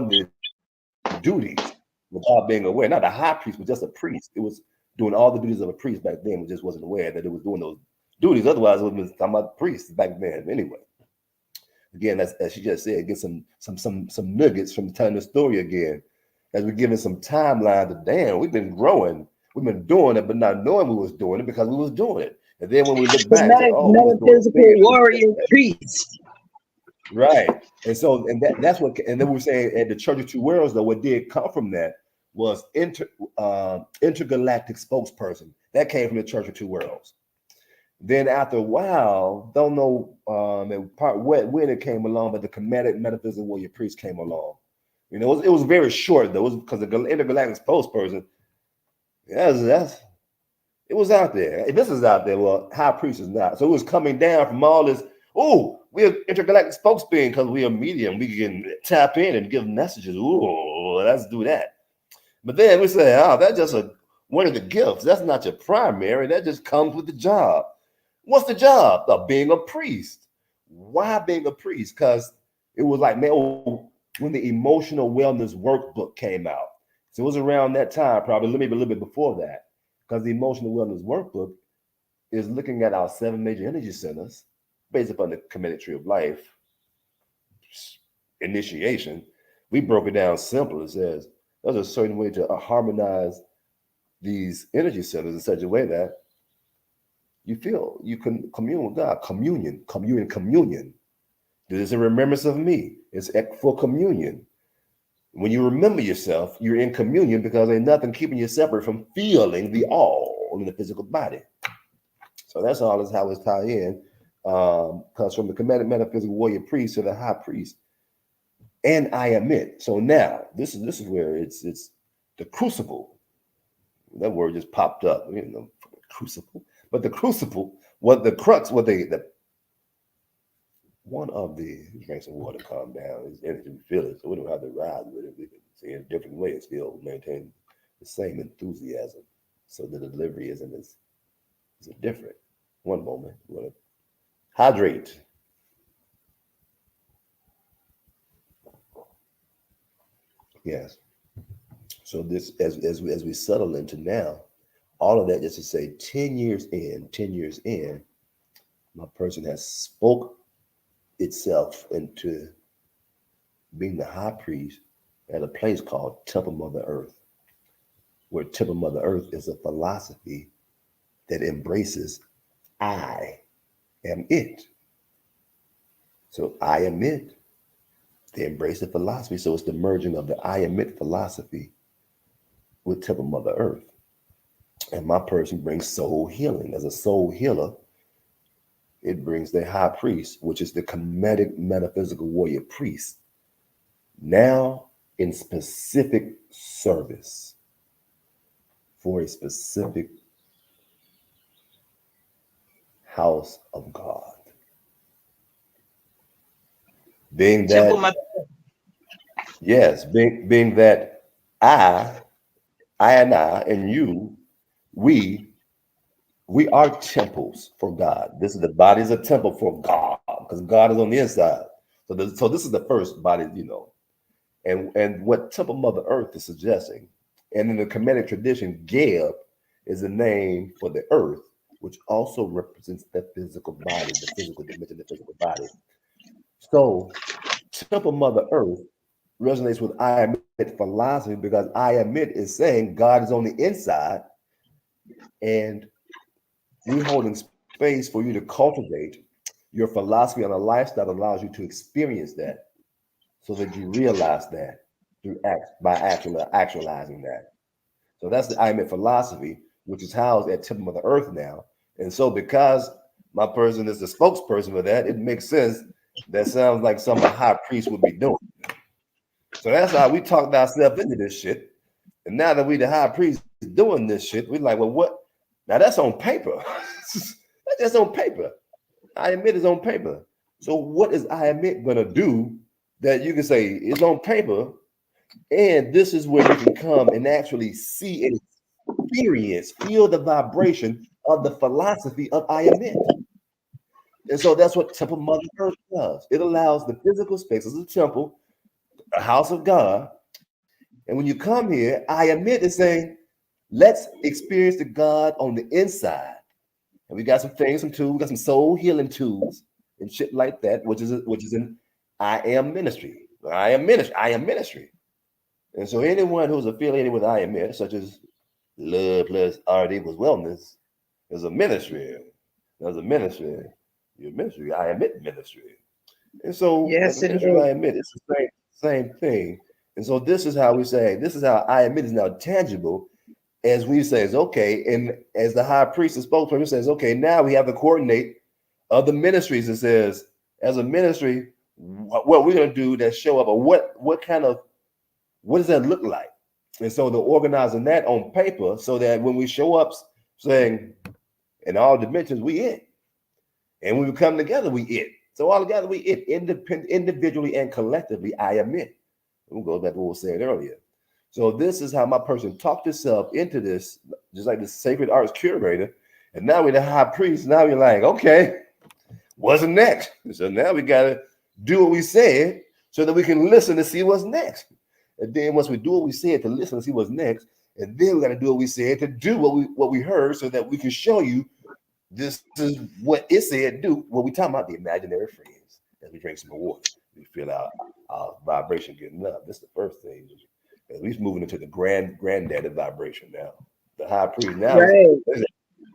the duties without being aware. Not a high priest, but just a priest. It was doing all the duties of a priest back then. We just wasn't aware that it was doing those duties. Otherwise, it would have been talking about priests back then. Anyway, again, as she just said, get some nuggets from telling the story again. As we're giving some timeline to damn, we've been growing, we've been doing it, but not knowing we was doing it because we was doing it. And then when we look back and say, oh, we was doing metaphysical warrior priest. right. That's what, and then we're saying at the Church of Two Worlds, though, what did come from that was intergalactic spokesperson. That came from the Church of Two Worlds. Then after a while, don't know when it came along, but the Comedic Metaphysical Warrior Priest came along. It was very short though. It was because the intergalactic spokesperson. It was out there. If this is out there, well, high priest is not. So it was coming down from all this. Oh, we're intergalactic spokesperson because we're a medium. We can tap in and give messages. Oh, let's do that. But then we say, oh, that's just one of the gifts. That's not your primary. That just comes with the job. What's the job? Of being a priest. Why being a priest? Because it was like, man, when the emotional wellness workbook came out. So it was around that time, probably maybe a little bit before that, because the emotional wellness workbook is looking at our 7 major energy centers based upon the Comedic Tree of Life initiation. We broke it down simple. It says there's a certain way to harmonize these energy centers in such a way that you feel you can commune with God. Communion. This is a remembrance of me. It's for communion. When you remember yourself, you're in communion because there's nothing keeping you separate from feeling the all in the physical body. So that's all is how it's tied in. Comes from the commanded metaphysical warrior priest to the high priest. And I admit. So now this is where it's the crucible. That word just popped up, crucible. But the crucible, what the crux, what they the one of the drink some water, calm down. His energy, we feel it, so we don't have to rise with it. We can see it a different way and still maintain the same enthusiasm. So the delivery isn't as different. One moment, we're gonna hydrate. Yes. So this, as we settle into now, all of that just to say, 10 years in, my person has spoke itself into being the high priest at a place called Temple Mother Earth, where Temple Mother Earth is a philosophy that embraces I am it. So I am it. They embrace the philosophy. So it's the merging of the I am it philosophy with Temple Mother Earth. And my person brings soul healing. As a soul healer, it brings the high priest, which is the comedic metaphysical warrior priest, now in specific service for a specific house of God. Being that, yes, being that I and you, we are temples for God. This is the body is a temple for God because God is on the inside. So this is the first body, and what Temple Mother Earth is suggesting, and in the Kemetic tradition, Geb is a name for the earth, which also represents the physical body, the physical dimension, the physical body. So Temple Mother Earth resonates with I admit philosophy because I admit is saying God is on the inside, and we're holding space for you to cultivate your philosophy on a lifestyle that allows you to experience that, so that you realize that through actualizing that. So that's the I admit philosophy, which is housed at Temple of the Earth now. And so because my person is the spokesperson for that, it makes sense. That sounds like something a high priest would be doing. So that's how we talked ourselves into this shit. And now that we the high priest doing this shit, we're like, well, what? Now that's on paper. That's just on paper. I admit it's on paper. So what is I admit gonna do that you can say it's on paper, and this is where you can come and actually see and experience, feel the vibration of the philosophy of I admit. And so that's what Temple Mother Earth does. It allows the physical space as a temple, a house of God. And when you come here, I admit is saying, let's experience the God on the inside. And we got some things, some tools, we got some soul healing tools and shit like that, which is in I am ministry. I am ministry. I am ministry. And so anyone who's affiliated with I am ministry, such as Love Plus RD was Wellness, is a ministry. There's a ministry. Your ministry, I admit ministry. And so as a Yes, it ministry, I is. admit it's the same thing. And so this is how we say, this is how I admit is now tangible, as we say, is okay. And as the high priest and spokesperson says, okay, now we have to coordinate other ministries. It says, as a ministry, what we're going to do that show up, or what does that look like? And so they're organizing that on paper so that when we show up saying, in all dimensions, we it. And when we come together, we it. So all together, we it, individually and collectively, I admit. We'll go back to what we said earlier. So this is how my person talked himself into this, just like the sacred arts curator. And now we're the high priest. Now we're like, okay, what's next? So now we got to do what we said so that we can listen to see what's next. And then once we do what we said to listen to see what's next, and then we got to do what we said to do what we heard so that we can show you this is what it said do. What we talking about, the imaginary friends. As we drink some more water, we feel our vibration getting up. This is the first thing. At least moving into the granddaddy vibration now. The high priest now is Right.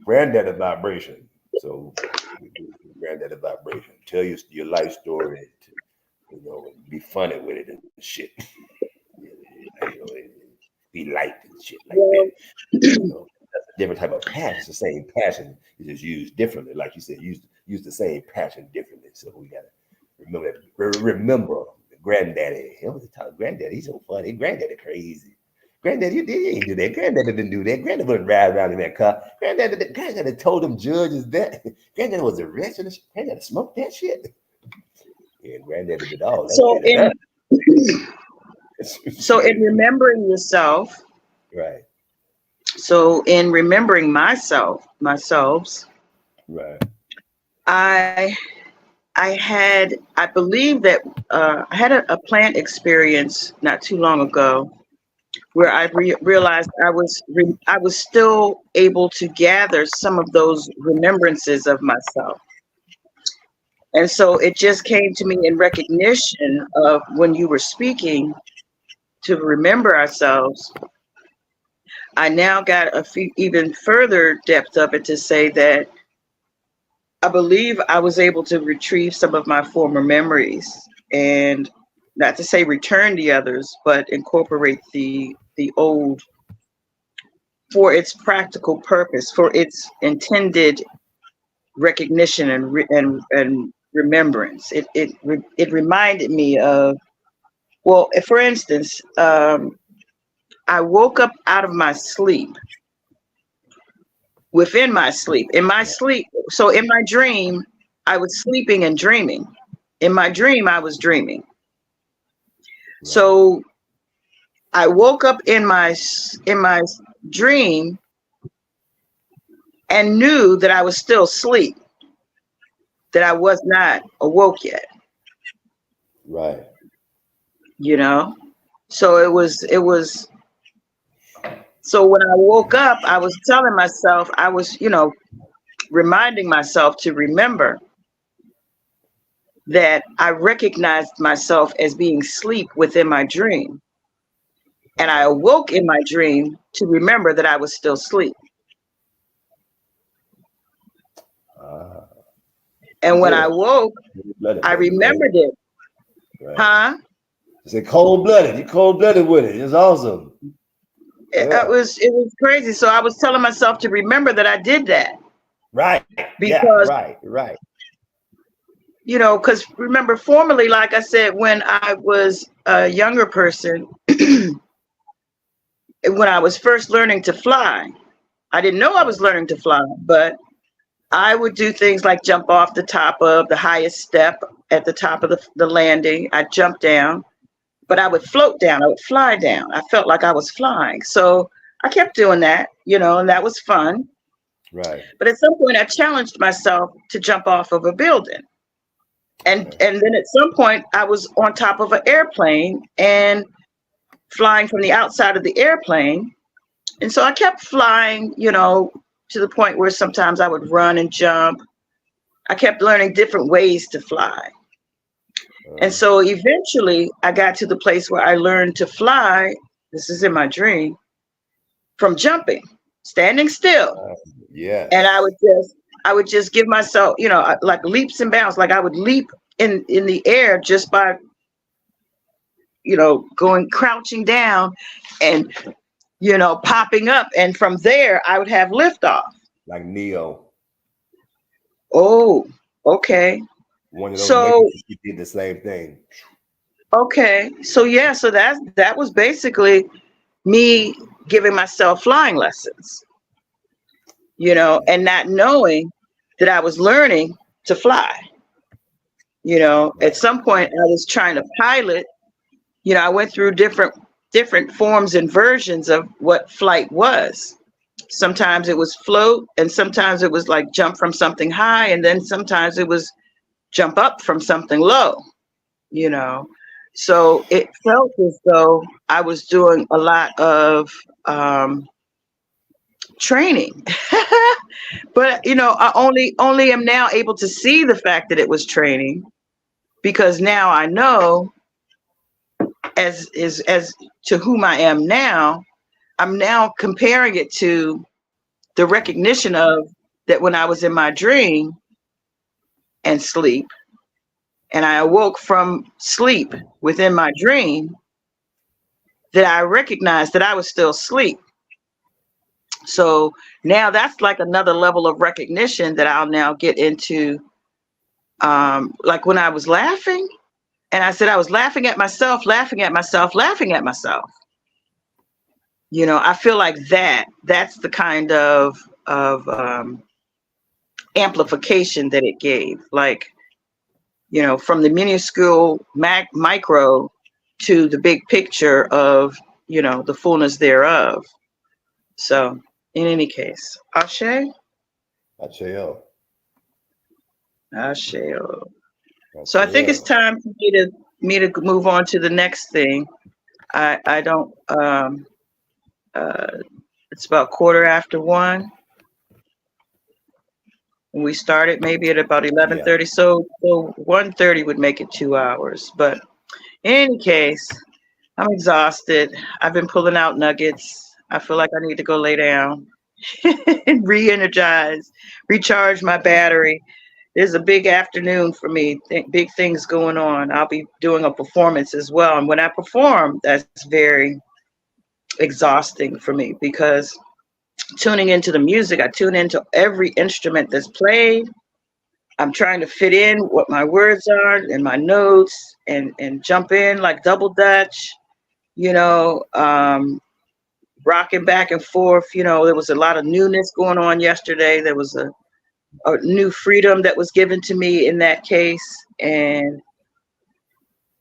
granddaddy vibration. So we do granddaddy vibration. Tell you your life story, be funny with it and shit. be liked and shit like that. Well, So that's a different type of passion. It's the same passion, it's just used differently. Like you said, use the same passion differently. So we gotta remember that. Remember granddaddy. He was talking granddaddy. He's so funny. Granddaddy crazy. Granddaddy, you ain't do that. Granddaddy didn't do that. Granddaddy wouldn't ride around in that car. Granddaddy told them judges that. Granddaddy was arrested. Granddaddy smoked that shit. Yeah, granddaddy did all so that. in remembering yourself, Right. so in remembering myself, Right. I I believe that I had a plant experience not too long ago where I realized I was still able to gather some of those remembrances of myself. And so it just came to me in recognition of when you were speaking to remember ourselves. I now got a few even further depth of it to say that I believe I was able to retrieve some of my former memories and not to say return the others, but incorporate the old for its practical purpose, for its intended recognition and remembrance. It reminded me of, well, for instance, I woke up out of my sleep, within my sleep, in my sleep. So in my dream, I was sleeping and dreaming. In my dream, I was dreaming. Right. So I woke up in my dream and knew that I was still asleep, that I was not awoke yet. Right. You know, so it was. So when I woke up, I was telling myself, I was, reminding myself to remember that I recognized myself as being asleep within my dream. And I awoke in my dream to remember that I was still asleep. And when I woke, I remembered it. Right. Huh? It's cold-blooded. You're cold-blooded with it. It's awesome. It was crazy. So I was telling myself to remember that I did that. Right. Because, right. Because remember, formerly, like I said, when I was a younger person, when I was first learning to fly, I didn't know I was learning to fly, but I would do things like jump off the top of the highest step at the top of the landing. I'd jump down, but I would float down. I would fly down. I felt like I was flying. So I kept doing that, and that was fun. Right. But at some point, I challenged myself to jump off of a building. And then at some point, I was on top of an airplane and flying from the outside of the airplane. And so I kept flying, to the point where sometimes I would run and jump. I kept learning different ways to fly. And so eventually I got to the place where I learned to fly. This is in my dream, from jumping, standing still. Yeah. And I would just give myself, like leaps and bounds. Like I would leap in the air just by, going crouching down and, popping up. And from there, I would have liftoff. Like Neo. Oh, okay. One of those so he did the same thing. Okay. So yeah, so that was basically me giving myself flying lessons, and not knowing that I was learning to fly. At some point I was trying to pilot, I went through different forms and versions of what flight was. Sometimes it was float, and sometimes it was like jump from something high, and then sometimes it was jump up from something low, So it felt as though I was doing a lot of training. But, I only am now able to see the fact that it was training, because now I know as to whom I am now. I'm now comparing it to the recognition of that when I was in my dream and sleep, and I awoke from sleep within my dream, that I recognized that I was still asleep. So now that's like another level of recognition that I'll now get into. Like when I was laughing, and I said I was laughing at myself, laughing at myself, laughing at myself. You know, I feel like that's the kind of amplification that it gave. Like, you know, from the minuscule micro to the big picture of, you know, the fullness thereof. So in any case, Ashe, Acheo. Ashe. So I think it's Acheo. time for me to move on to the next thing. I don't it's about 1:15. And we started maybe at about Yeah. 11:30. So 1:30 would make it 2 hours. But in any case, I'm exhausted. I've been pulling out nuggets. I feel like I need to go lay down and re-energize, recharge my battery. There's a big afternoon for me, big things going on. I'll be doing a performance as well. And when I perform, that's very exhausting for me because tuning into the music, I tune into every instrument that's played. I'm trying to fit in what my words are and my notes and jump in like double dutch, you know, rocking back and forth. You know, there was a lot of newness going on yesterday. There was a new freedom that was given to me in that case. And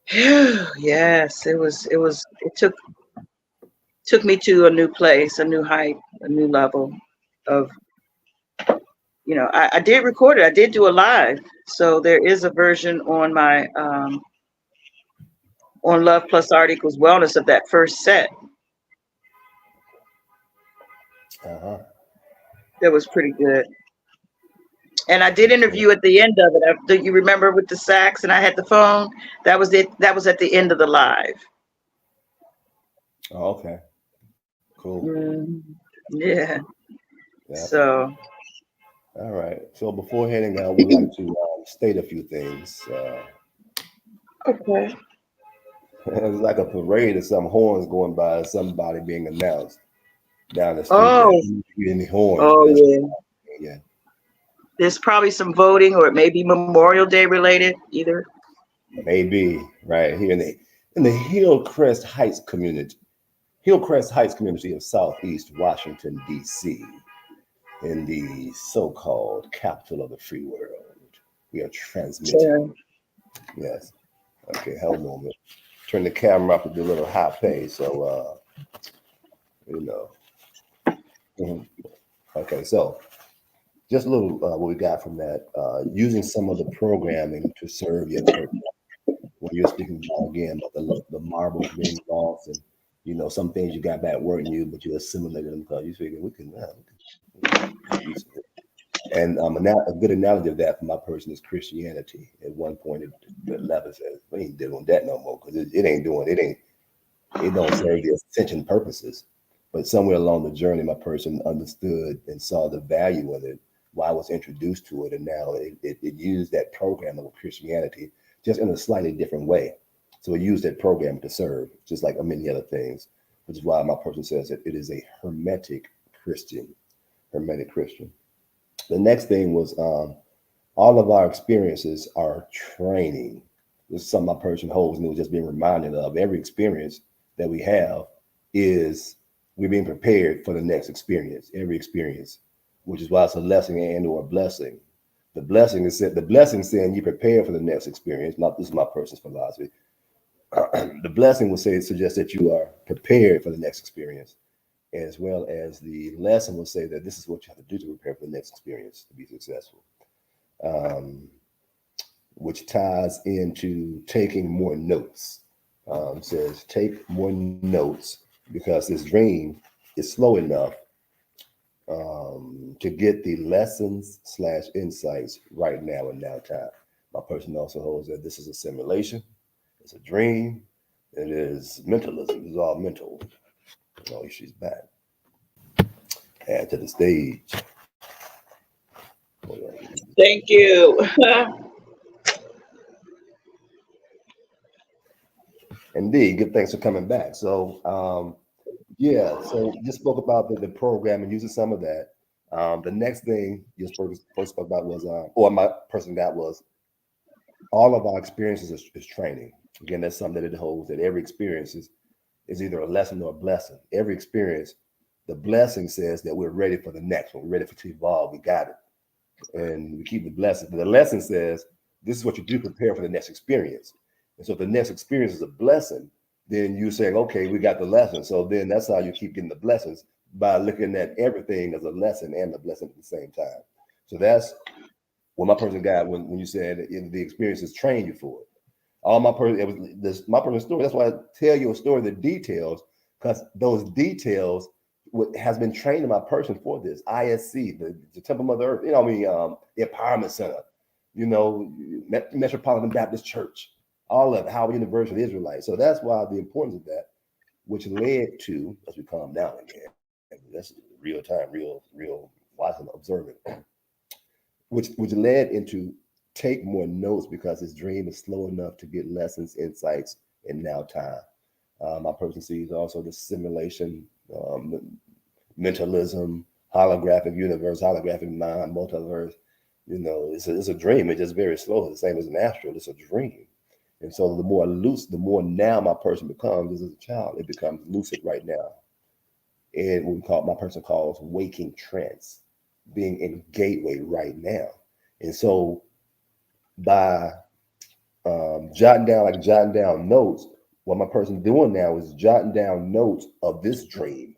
yes, it took me to a new place, a new height, a new level of, you know, I did record it. I did do a live. So there is a version on my, on Love Plus Art Equals Wellness of that first set. Uh-huh. That was pretty good. And I did interview at the end of it. Do you remember with the sax and I had the phone? That was it. That was at the end of the live. Oh, okay. Cool. Yeah. Yeah. So. All right. So before heading out, we'd like to state a few things. Okay. It's like a parade of some horns going by and somebody being announced down the street. Oh. Any horns, but Oh that's yeah. yeah. There's probably some voting, or it may be Memorial Day related, either. Maybe right here in the Hillcrest Heights community of Southeast Washington, D.C., in the so-called capital of the free world. We are transmitting. Yeah. Yes. Okay, hold on a moment. Turn the camera up to do a little high pay, so you know. Mhm. Okay, so just a little what we got from that. Using some of the programming to serve your purpose. When you're speaking about, again, about the marbles being lost, and you know some things you got back weren't you, but you assimilated them because you figured we can use it. And a good analogy of that for my person is Christianity. At one point, the left says we ain't doing that no more because it don't serve the ascension purposes. But somewhere along the journey, my person understood and saw the value in it, why I was introduced to it, and now it used that program of Christianity just in a slightly different way. So it used that program to serve, just like many other things, which is why my person says that it is a hermetic Christian. Hermetic Christian. The next thing was all of our experiences are training. This is something my person holds and it was just being reminded of. Every experience that we have is we're being prepared for the next experience, every experience, which is why it's a lesson and or a blessing. The blessing saying you prepare for the next experience. Not this is my person's philosophy. The blessing will suggest that you are prepared for the next experience, as well as the lesson will say that this is what you have to do to prepare for the next experience to be successful, which ties into taking more notes. Says take more notes because this dream is slow enough to get the lessons / insights right now and now time. My person also holds that this is a simulation, it's a dream, it is mentalism, it's all mental. Oh, she's back. Add to the stage. Thank you. Indeed, good. Thanks for coming back. So, yeah, so just spoke about the program and using some of that. The next thing you first spoke about was, or my person got was all of our experiences is training. Again, that's something that it holds that every experience is either a lesson or a blessing. Every experience, the blessing says that we're ready for the next one. We're ready for to evolve. We got it, and we keep the blessing. But the lesson says this is what you do prepare for the next experience. And so if the next experience is a blessing, then you're saying, okay, we got the lesson. So then that's how you keep getting the blessings by looking at everything as a lesson and a blessing at the same time. So that's what my person got when you said the experiences train you for it. All my person, it was this my personal story. That's why I tell you a story, the details, because those details has been trained in my person for this. ISC, the Temple Mother Earth, you know, I mean, the Empowerment Center, you know, Metropolitan Baptist Church, all of it, Howard University Israelite. So that's why the importance of that, which led to, as we calm down again, that's real time, real watching, observing, which led into take more notes because his dream is slow enough to get lessons, insights, in now time. My person sees also the simulation, mentalism, holographic universe, holographic mind, multiverse. You know, it's a dream. It's just very slow. The same as an astral. It's a dream. And so the more loose, the more now my person becomes as a child, it becomes lucid right now. And what we call my person calls waking trance, being in gateway right now. And so by jotting down notes, what my person's doing now is jotting down notes of this dream.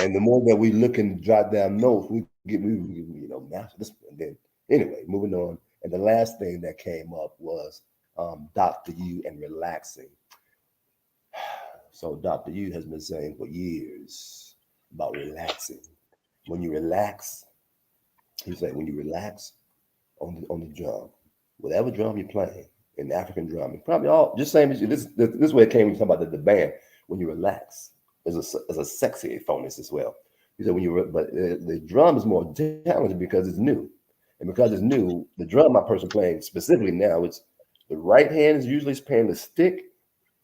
And the more that we look and jot down notes, master this. And then anyway, moving on. And the last thing that came up was Dr. U and relaxing. So Dr. U has been saying for years about relaxing. When you relax, he's saying when you relax on the drum, whatever drum you're playing, in African drum, and probably all just same as you. This way it came when you talk about the band. When you relax, is a sexy phonus as well. He said but the drum is more challenging because it's new, and because it's new, the drum my person playing specifically now, it's the right hand is usually playing the stick,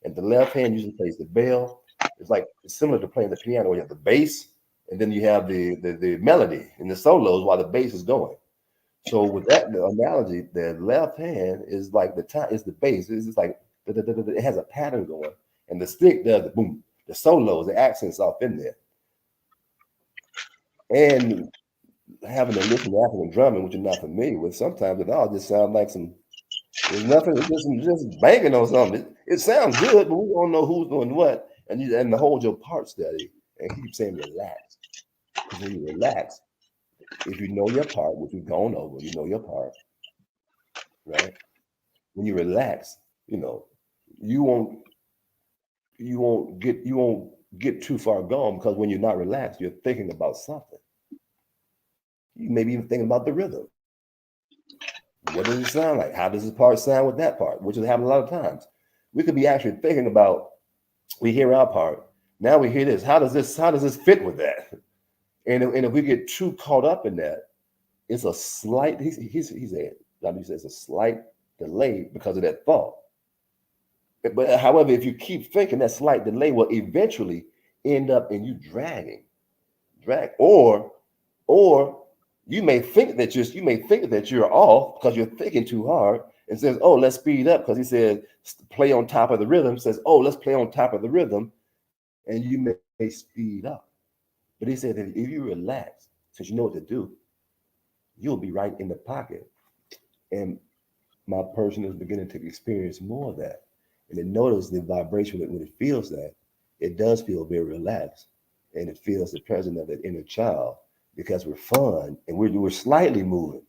and the left hand usually plays the bell. It's similar to playing the piano where you have the bass, and then you have the melody and the solos while the bass is going. So with that the analogy, the left hand is like the time is the bass. It's just like it has a pattern going, and the stick does the boom, the solos, the accents off in there. And having to listen to African drumming, which you're not familiar with, sometimes it all just sounds like there's nothing, it's just banging on something. It sounds good, but we don't know who's doing what. And to hold your part steady and keep saying relax. Because when you relax, if you know your part, which we've gone over, you know your part, right? When you relax, you won't get too far gone because when you're not relaxed, you're thinking about something. You may be even thinking about the rhythm. What does it sound like? How does this part sound with that part? Which is happening a lot of times. We could be actually thinking about, we hear our part. Now we hear this. How does this fit with that? And if we get too caught up in that, it's a slight, he said, it's a slight delay because of that thought. But however, if you keep thinking, that slight delay will eventually end up in you drag, or you may think that you're off because you're thinking too hard and says, oh, let's speed up because he said play on top of the rhythm, says, oh, let's play on top of the rhythm, and you may speed up. But he said that if you relax, since you know what to do, you'll be right in the pocket. And my person is beginning to experience more of that. And then notice the vibration when it feels that, it does feel very relaxed. And it feels the presence of that inner child because we're fun and we're slightly moving.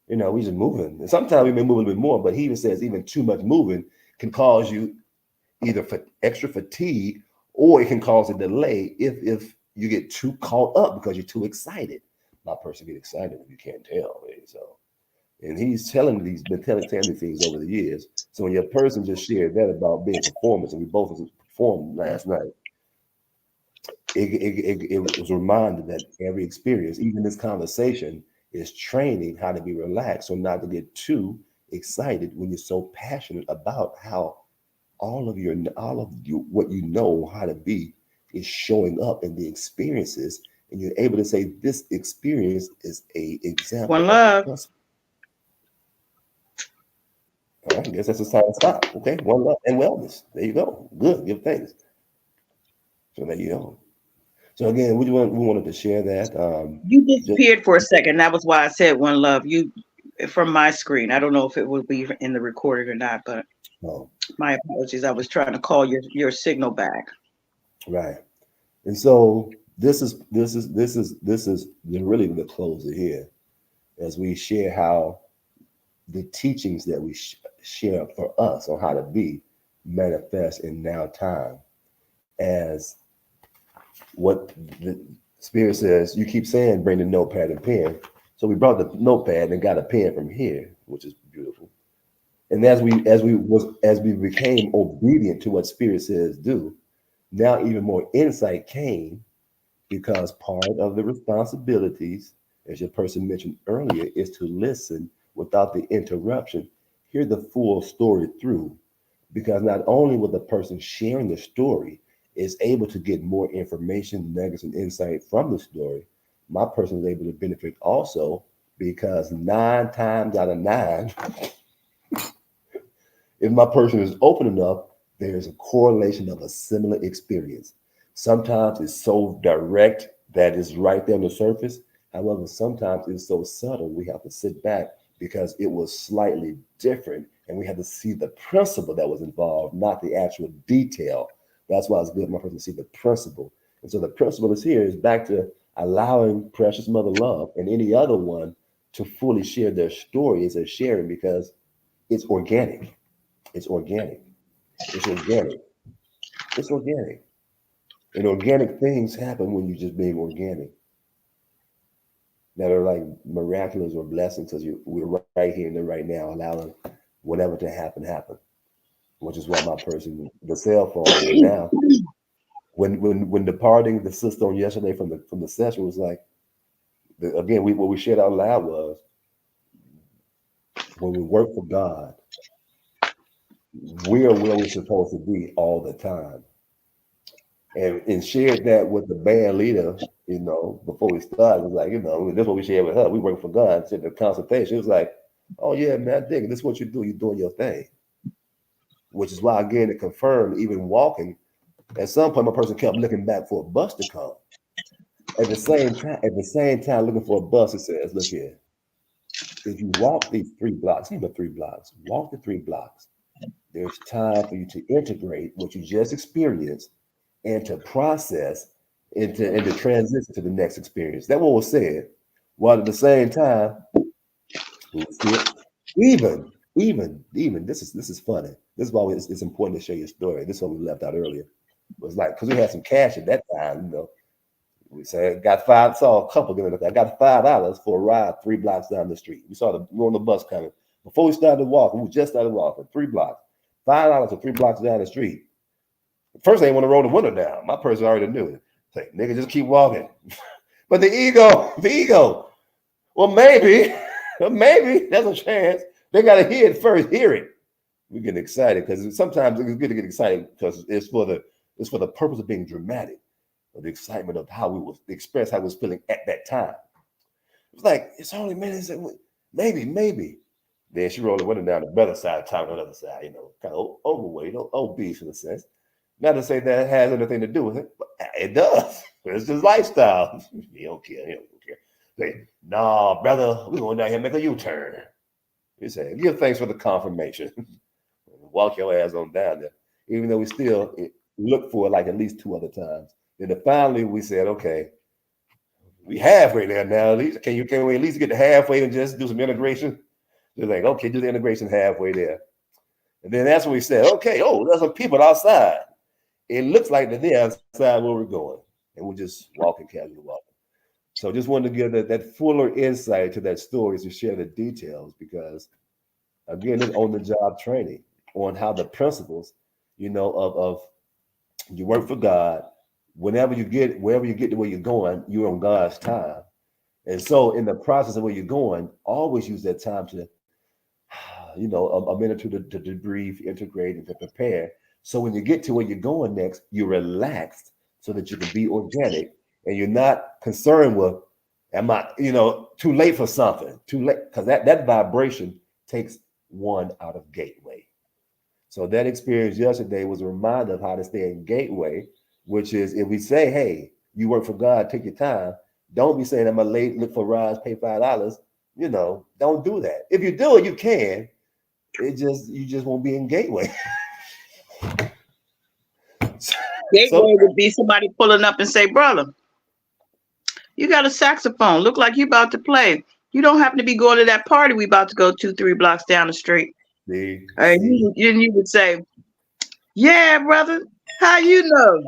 We just moving. And sometimes we may move a little bit more, but he even says even too much moving can cause you either extra fatigue or it can cause a delay if you get too caught up because you're too excited. My person get excited if you can't tell. So, and he's been telling these things over the years. So when your person just shared that about being performance, and we both performed last night, it was a reminder that every experience, even this conversation, is training how to be relaxed, so not to get too excited when you're so passionate about how all of you what you know how to be is showing up in the experiences, and you're able to say this experience is a example One of the love. principle. All right, I guess that's the time to stop. Okay, one love and wellness. There you go. Good, give thanks. So there you go. So again, we wanted to share that. You Just disappeared for a second. That was why I said one love. You from my screen. I don't know if it will be in the recording or not, but oh, my apologies. I was trying to call your signal back. right. And so this is really the closer here as we share how the teachings that we share for us on how to be manifest in now time as what the spirit says. You keep saying bring the notepad and pen, so we brought the notepad and got a pen from here, which is beautiful. And as we became obedient to what spirit says do, now even more insight came, because part of the responsibilities, as your person mentioned earlier, is to listen without the interruption, hear the full story through. Because not only will the person sharing the story is able to get more information, nuggets, and insight from the story, my person is able to benefit also, because 9 times out of 9, if my person is open enough, there's a correlation of a similar experience. Sometimes it's so direct that it's right there on the surface. However, sometimes it's so subtle we have to sit back because it was slightly different, and we have to see the principle that was involved, not the actual detail. That's why it's good for my person to see the principle. And so the principle is here is back to allowing precious mother love and any other one to fully share their story as they're sharing, because it's organic. It's organic. It's organic. It's organic. And organic things happen when you're just being organic, that are like miraculous or blessings, because we're right here and right now, allowing whatever to happen, which is why my person, the cell phone, and now when departing the sister on yesterday from the session was like, again, what we shared out loud was, when we work for God, we are where we're supposed to be all the time. And shared that with the band leader, before we started. It was like, that's what we shared with her. We work for God. Said the consultation. It was like, oh yeah, man, I dig it. This is what you do. You're doing your thing. Which is why, again, it confirmed, even walking, at some point my person kept looking back for a bus to come. At the same time, looking for a bus, it says, look here, if you walk these 3 blocks, even 3 blocks, walk the 3 blocks, there's time for you to integrate what you just experienced and to process into transition to the next experience. That what was said. While at the same time, we were still even this is funny. This is why it's important to share your story. This is what we left out earlier. It was like, because we had some cash at that time, We said got five, saw a couple giving it. I got $5 for a ride 3 blocks down the street. We were on the bus coming. Before we started walking, we just started walking 3 blocks. $5 for 3 blocks down the street. First, they want to roll the window down. My person already knew it. Say, nigga, just keep walking. But the ego. Well, maybe, maybe there's a chance. They got to hear it first. Hear it. We get excited because sometimes it's good to get excited because it's for the purpose of being dramatic, of the excitement of how we will express how we was feeling at that time. It's like it's only minutes. Maybe. Then she rolled the window down the brother side, top on the other side. Kind of overweight, obese in a sense. Not to say that it has anything to do with it, but it does. It's his lifestyle. He don't care. He don't care. Say, nah, brother, we're going down here and make a U-turn. He said, give thanks for the confirmation. Walk your ass on down there. Even though we still look for it like at least 2 other times. Then finally we said, okay, we halfway there now. At least can we at least get to halfway and just do some integration? They're like, okay, do the integration halfway there. And then that's when we said, okay, there's some people outside. It looks like that they're outside where we're going. And we're just walking, casually walking. So just wanted to give that fuller insight to that story, to share the details, because again, it's on the job training on how the principles, of you work for God. Wherever you get to where you're going, you're on God's time. And so in the process of where you're going, always use that time to, a minute to debrief, integrate, and to prepare, So when you get to where you're going next, you're relaxed so that you can be organic and you're not concerned with, am I, too late for something? Too late. Because that vibration takes one out of gateway. So that experience yesterday was a reminder of how to stay in gateway, which is if we say, hey, you work for God, take your time. Don't be saying I'm gonna look for rides, pay $5. Don't do that. If you do it, you can. You just won't be in gateway. So Gateway would be somebody pulling up and say, brother, you got a saxophone. Look like you about to play. You don't happen to be going to that party we about to go 2, 3 blocks down the street. And see, you would say, yeah, brother, how you know?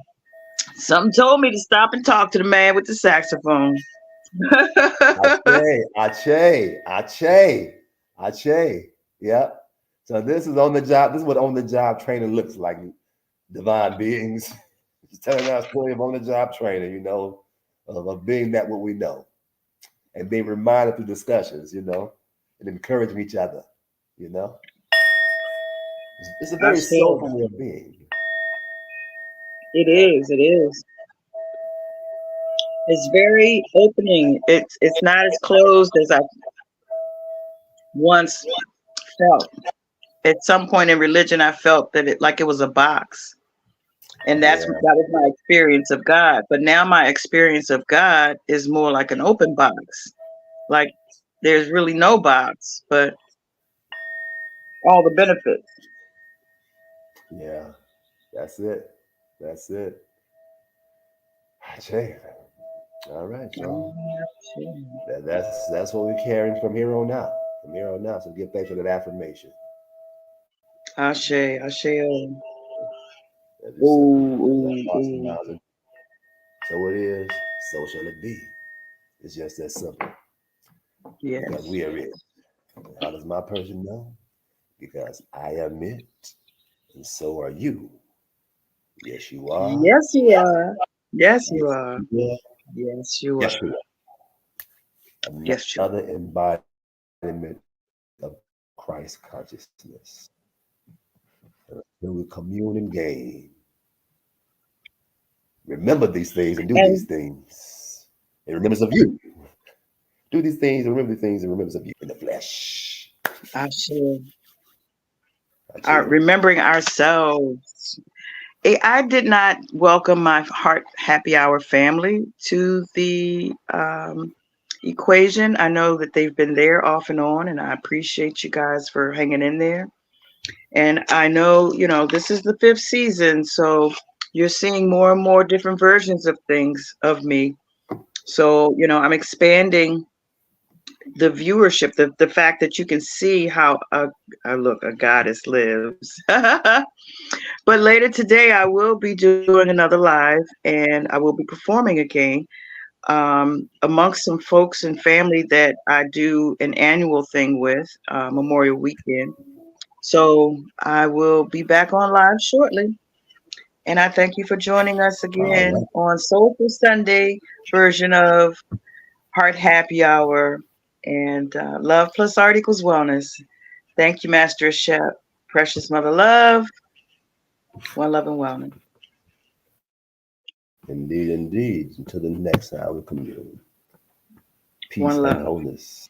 Something told me to stop and talk to the man with the saxophone. Ache. Yep. So this is on the job. This is what on the job training looks like. Divine beings. Just telling our story of on the job training, of being that what we know. And being reminded through discussions, and encouraging each other, It's a I very said, soulful way of being. it is. It is. It's very opening. It's not as closed as I once felt. At some point in religion, I felt that it was a box, and Yeah, that was my experience of God. But now my experience of God is more like an open box. Like there's really no box, but all the benefits. yeah. That's it. That's it. Ache. All right, y'all. That's what we're carrying from here on out. From here on out. So give thanks for that affirmation. Ashe, Ashe. That is simply Ooh, our ooh, hearts and ooh. minds. So it is. So shall it be. It's just that simple. Because Yes. we are it. How does my person know? Because I am it, and so are you. Yes, you are. Yes, you are. Yes, you Yes, are. you are. Yes, you Yes, are. you are. Yes, you Another embodiment of Christ consciousness. When we commune and gain, remember these things and do are. these And things. In remembrance of you. Do these things and remember these things in remembrance of you in the flesh. Ashe. I tell you. Remembering ourselves. I did not welcome my heart happy hour family to the equation. I know that they've been there off and on, and I appreciate you guys for hanging in there. And I know, this is the fifth season, so you're seeing more and more different versions of things of me. So, I'm expanding the viewership, the fact that you can see how a goddess lives. But later today, I will be doing another live, and I will be performing again amongst some folks and family that I do an annual thing with, Memorial Weekend. So I will be back on live shortly. And I thank you for joining us All again right. on Soulful Sunday version of Heart Happy Hour and Love Plus Art Equals Wellness. Thank you, Master Chef. Precious Mother Love. One love and wellness. Indeed, indeed. Until the next hour, commune. Peace One and love. wholeness.